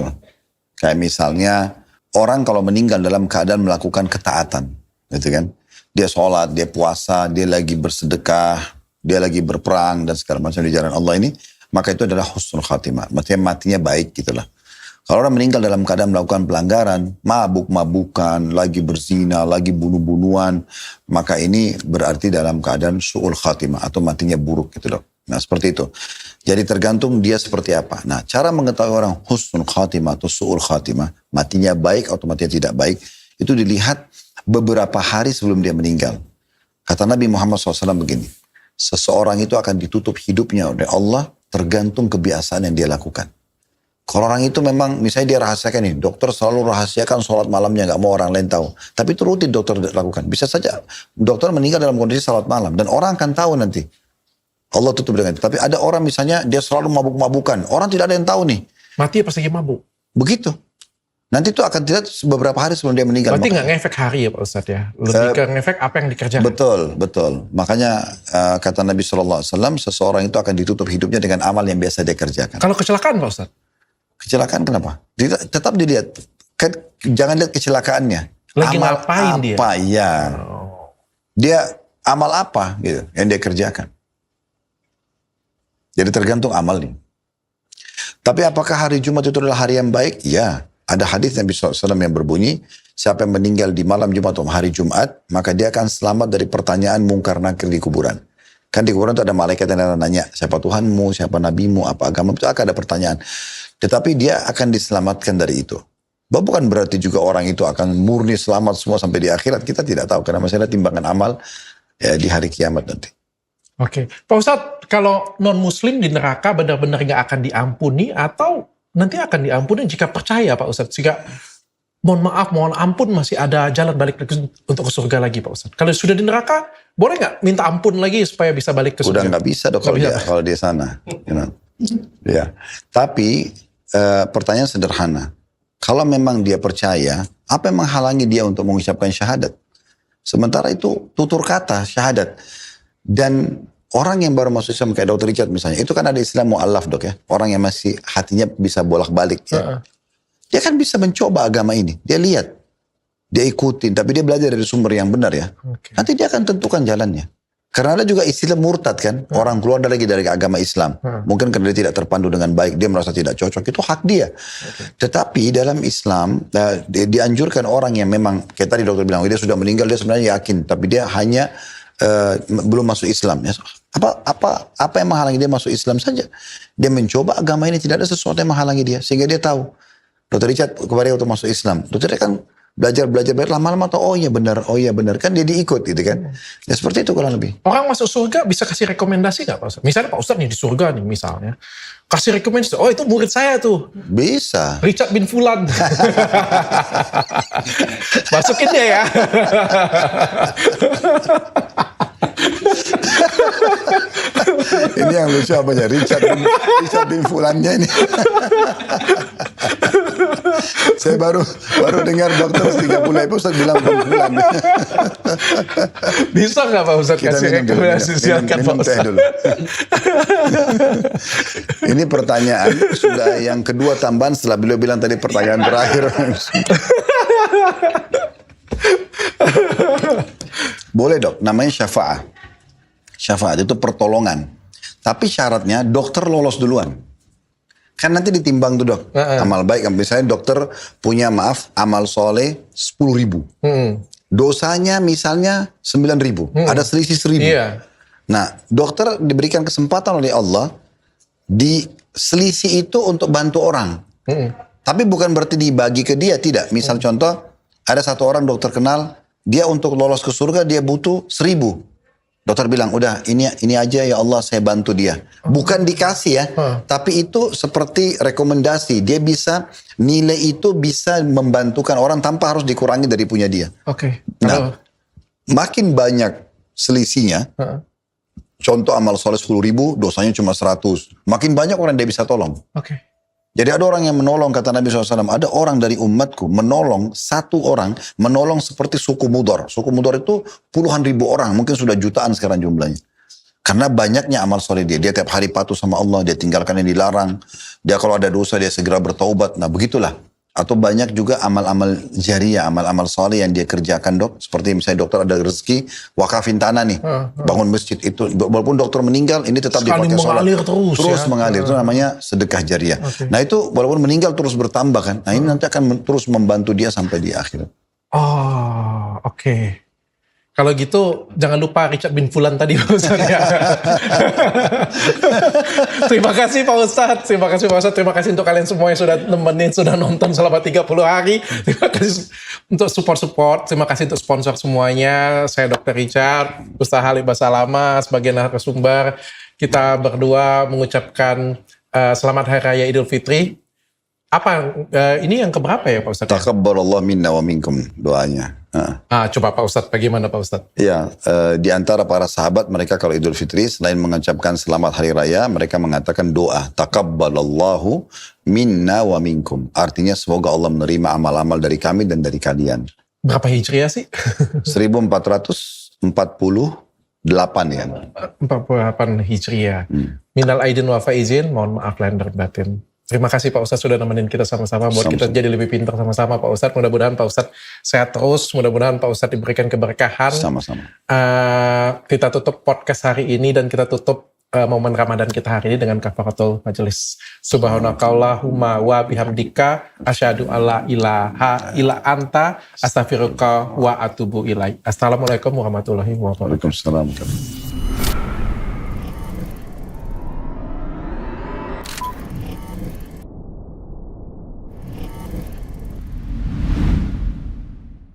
Kayak misalnya orang kalau meninggal dalam keadaan melakukan ketaatan. Gitu kan. Dia sholat, dia puasa, dia lagi bersedekah, dia lagi berperang dan segala macam di jalan Allah ini. Maka itu adalah husnul khatimah. Matinya baik gitulah. Kalau orang meninggal dalam keadaan melakukan pelanggaran, mabuk-mabukan, lagi berzina, lagi bunuh-bunuhan. Maka ini berarti dalam keadaan su'ul khatimah atau matinya buruk gitu loh. Nah seperti itu. Jadi tergantung dia seperti apa. Nah cara mengetahui orang husnul khatimah atau su'ul khatimah, matinya baik atau matinya tidak baik, itu dilihat beberapa hari sebelum dia meninggal. Kata Nabi Muhammad SAW begini, seseorang itu akan ditutup hidupnya oleh Allah tergantung kebiasaan yang dia lakukan. Kalau orang itu memang, misalnya dia rahasiakan nih, dokter selalu rahasiakan sholat malamnya, gak mau orang lain tahu. Tapi itu rutin dokter lakukan. Bisa saja dokter meninggal dalam kondisi sholat malam. Dan orang akan tahu nanti. Allah tutup dengan itu. Tapi ada orang misalnya dia selalu mabuk-mabukan. Orang tidak ada yang tahu nih. Mati pas lagi mabuk. Begitu. Nanti itu akan dilihat beberapa hari sebelum dia meninggal. Berarti nggak ngefek hari ya Pak Ustadz ya? Lebih ke ngefek apa yang dikerjakan. Betul. Makanya kata Nabi SAW, seseorang itu akan ditutup hidupnya dengan amal yang biasa dia kerjakan. Kalau kecelakaan Pak Ustadz? Kecelakaan kenapa? Tetap dilihat. Kan, jangan lihat kecelakaannya. Lagi amal ngapain dia? Apa ya? Dia amal apa gitu yang dia kerjakan. Jadi tergantung amalnya. Tapi apakah hari Jumat itu adalah hari yang baik? Ya. Ada hadis Nabi SAW yang berbunyi, siapa yang meninggal di malam Jumat atau hari Jumat, maka dia akan selamat dari pertanyaan mungkar nakir di kuburan. Kan di kuburan itu ada malaikat yang nanya, siapa Tuhanmu, siapa nabimu, apa agama, itu akan ada pertanyaan. Tetapi dia akan diselamatkan dari itu. Bukan berarti juga orang itu akan murni selamat semua sampai di akhirat. Kita tidak tahu, karena masih ada timbangan amal ya, di hari kiamat nanti. Oke. Pak Ustadz, kalau non-muslim di neraka benar-benar nggak akan diampuni atau nanti akan diampuni jika percaya Pak Ustadz? Jika mohon maaf, mohon ampun masih ada jalan balik untuk ke surga lagi Pak Ustadz. Kalau sudah di neraka, boleh nggak minta ampun lagi supaya bisa balik ke surga? Udah nggak bisa dong kalau dia sana. Ya. Tapi pertanyaan sederhana. Kalau memang dia percaya, apa yang menghalangi dia untuk mengucapkan syahadat? Sementara itu tutur kata, syahadat. Dan orang yang baru masuk Islam kayak Dr. Richard misalnya, itu kan ada istilah mu'allaf dok ya. Orang yang masih hatinya bisa bolak-balik ya. Dia kan bisa mencoba agama ini. Dia lihat, dia ikutin, tapi dia belajar dari sumber yang benar ya. Nanti dia akan tentukan jalannya. Karena ada juga istilah murtad kan. Orang keluar lagi dari agama Islam. Mungkin karena dia tidak terpandu dengan baik. Dia merasa tidak cocok. Itu hak dia. Tetapi dalam Islam, dianjurkan orang yang memang, kayak tadi dokter bilang, dia sudah meninggal, dia sebenarnya yakin. Tapi dia hanya belum masuk Islam. Ya. Apa yang menghalangi dia masuk Islam saja? Dia mencoba agama ini, tidak ada sesuatu yang menghalangi dia. Sehingga dia tahu. Dokter Richard kemarin waktu masuk Islam. Dokter Richard kan belajar lama-lama tahu oh iya benar kan dia diikut gitu kan. Ya seperti itu kurang lebih. Orang masuk surga bisa kasih rekomendasi nggak Pak Ustadz? Misalnya Pak Ustadz nih di surga nih misalnya. Kasih rekomendasi, oh itu murid saya tuh. Bisa. Richard bin Fulan. Masukin dia ya. Ini yang lucu apanya? Richard bin Fulannya ini. Saya baru dengar dokter 30 episode bilang bin Fulan. Bisa nggak Pak Ustadz kasih rekomendasi? Silakan Pak Ustadz. Dulu. Ini pertanyaan sudah yang kedua tambahan setelah beliau bilang tadi pertanyaan terakhir. Boleh dok, namanya syafa'ah. Syafa'at itu pertolongan. Tapi syaratnya dokter lolos duluan. Kan nanti ditimbang tuh dok. Amal baik, misalnya dokter punya amal soleh 10.000. Dosanya misalnya 9.000. Ada selisih 1.000. Iya. Nah dokter diberikan kesempatan oleh Allah di selisih itu untuk bantu orang. Tapi bukan berarti dibagi ke dia, tidak. Misal contoh, ada satu orang dokter kenal, dia untuk lolos ke surga dia butuh 1.000. Dokter bilang, udah ini aja ya Allah saya bantu dia. Bukan dikasih ya, tapi itu seperti rekomendasi. Dia bisa, nilai itu bisa membantukan orang tanpa harus dikurangi dari punya dia. Nah, makin banyak selisihnya, contoh amal soleh 10.000, dosanya cuma 100. Makin banyak orang dia bisa tolong. Jadi ada orang yang menolong, kata Nabi SAW, ada orang dari umatku menolong, satu orang menolong seperti suku Mudhar. Suku Mudhar itu puluhan ribu orang, mungkin sudah jutaan sekarang jumlahnya. Karena banyaknya amal soleh dia. Dia tiap hari patuh sama Allah, dia tinggalkan yang dilarang. Dia kalau ada dosa, dia segera bertaubat. Nah begitulah. Atau banyak juga amal-amal jariah, amal-amal soleh yang dia kerjakan dok. Seperti misalnya dokter ada rezeki, wakafin tanah nih. Bangun masjid itu. Walaupun dokter meninggal, ini tetap dipakai sholat. Terus mengalir. Itu namanya sedekah jariah. Nah itu walaupun meninggal terus bertambah kan. Nah ini nanti akan terus membantu dia sampai di akhirat. Oh oke. Kalau gitu jangan lupa Richard bin Fulan tadi Pak Ustadz ya. Terima kasih Pak Ustadz. Terima kasih Pak Ustadz. Terima kasih untuk kalian semua yang sudah nemenin, sudah nonton selama 30 hari. Terima kasih untuk support. Terima kasih untuk sponsor semuanya. Saya Dr. Richard, Ustaz Halid Basalama sebagai narasumber. Kita berdua mengucapkan selamat Hari Raya Idul Fitri. Apa ini yang keberapa ya Pak Ustadz? Taqabbalallah minna wa minkum doanya. Coba Pak Ustadz, bagaimana Pak Ustadz? Ya, di antara para sahabat mereka kalau Idul Fitri selain mengucapkan selamat hari raya, mereka mengatakan doa taqabbalallahu minna wa minkum. Artinya semoga Allah menerima amal-amal dari kami dan dari kalian. Berapa hijriah sih? 1448 ya. 48 hijriah. Minal aidin wa faizin, mohon maaf lahir dan batin. Terima kasih Pak Ustadz sudah nemenin kita sama-sama buat kita jadi lebih pintar sama-sama Pak Ustadz. Mudah-mudahan Pak Ustadz sehat terus, mudah-mudahan Pak Ustadz diberikan keberkahan. Sama-sama. Kita tutup podcast hari ini dan kita tutup momen Ramadan kita hari ini dengan kafaratul majelis. Subhanakallahumma wa bihamdika asyhadu alla ilaha illa anta astaghfiruka wa atubu ilaik. Assalamualaikum warahmatullahi wabarakatuh. Waalaikumsalam.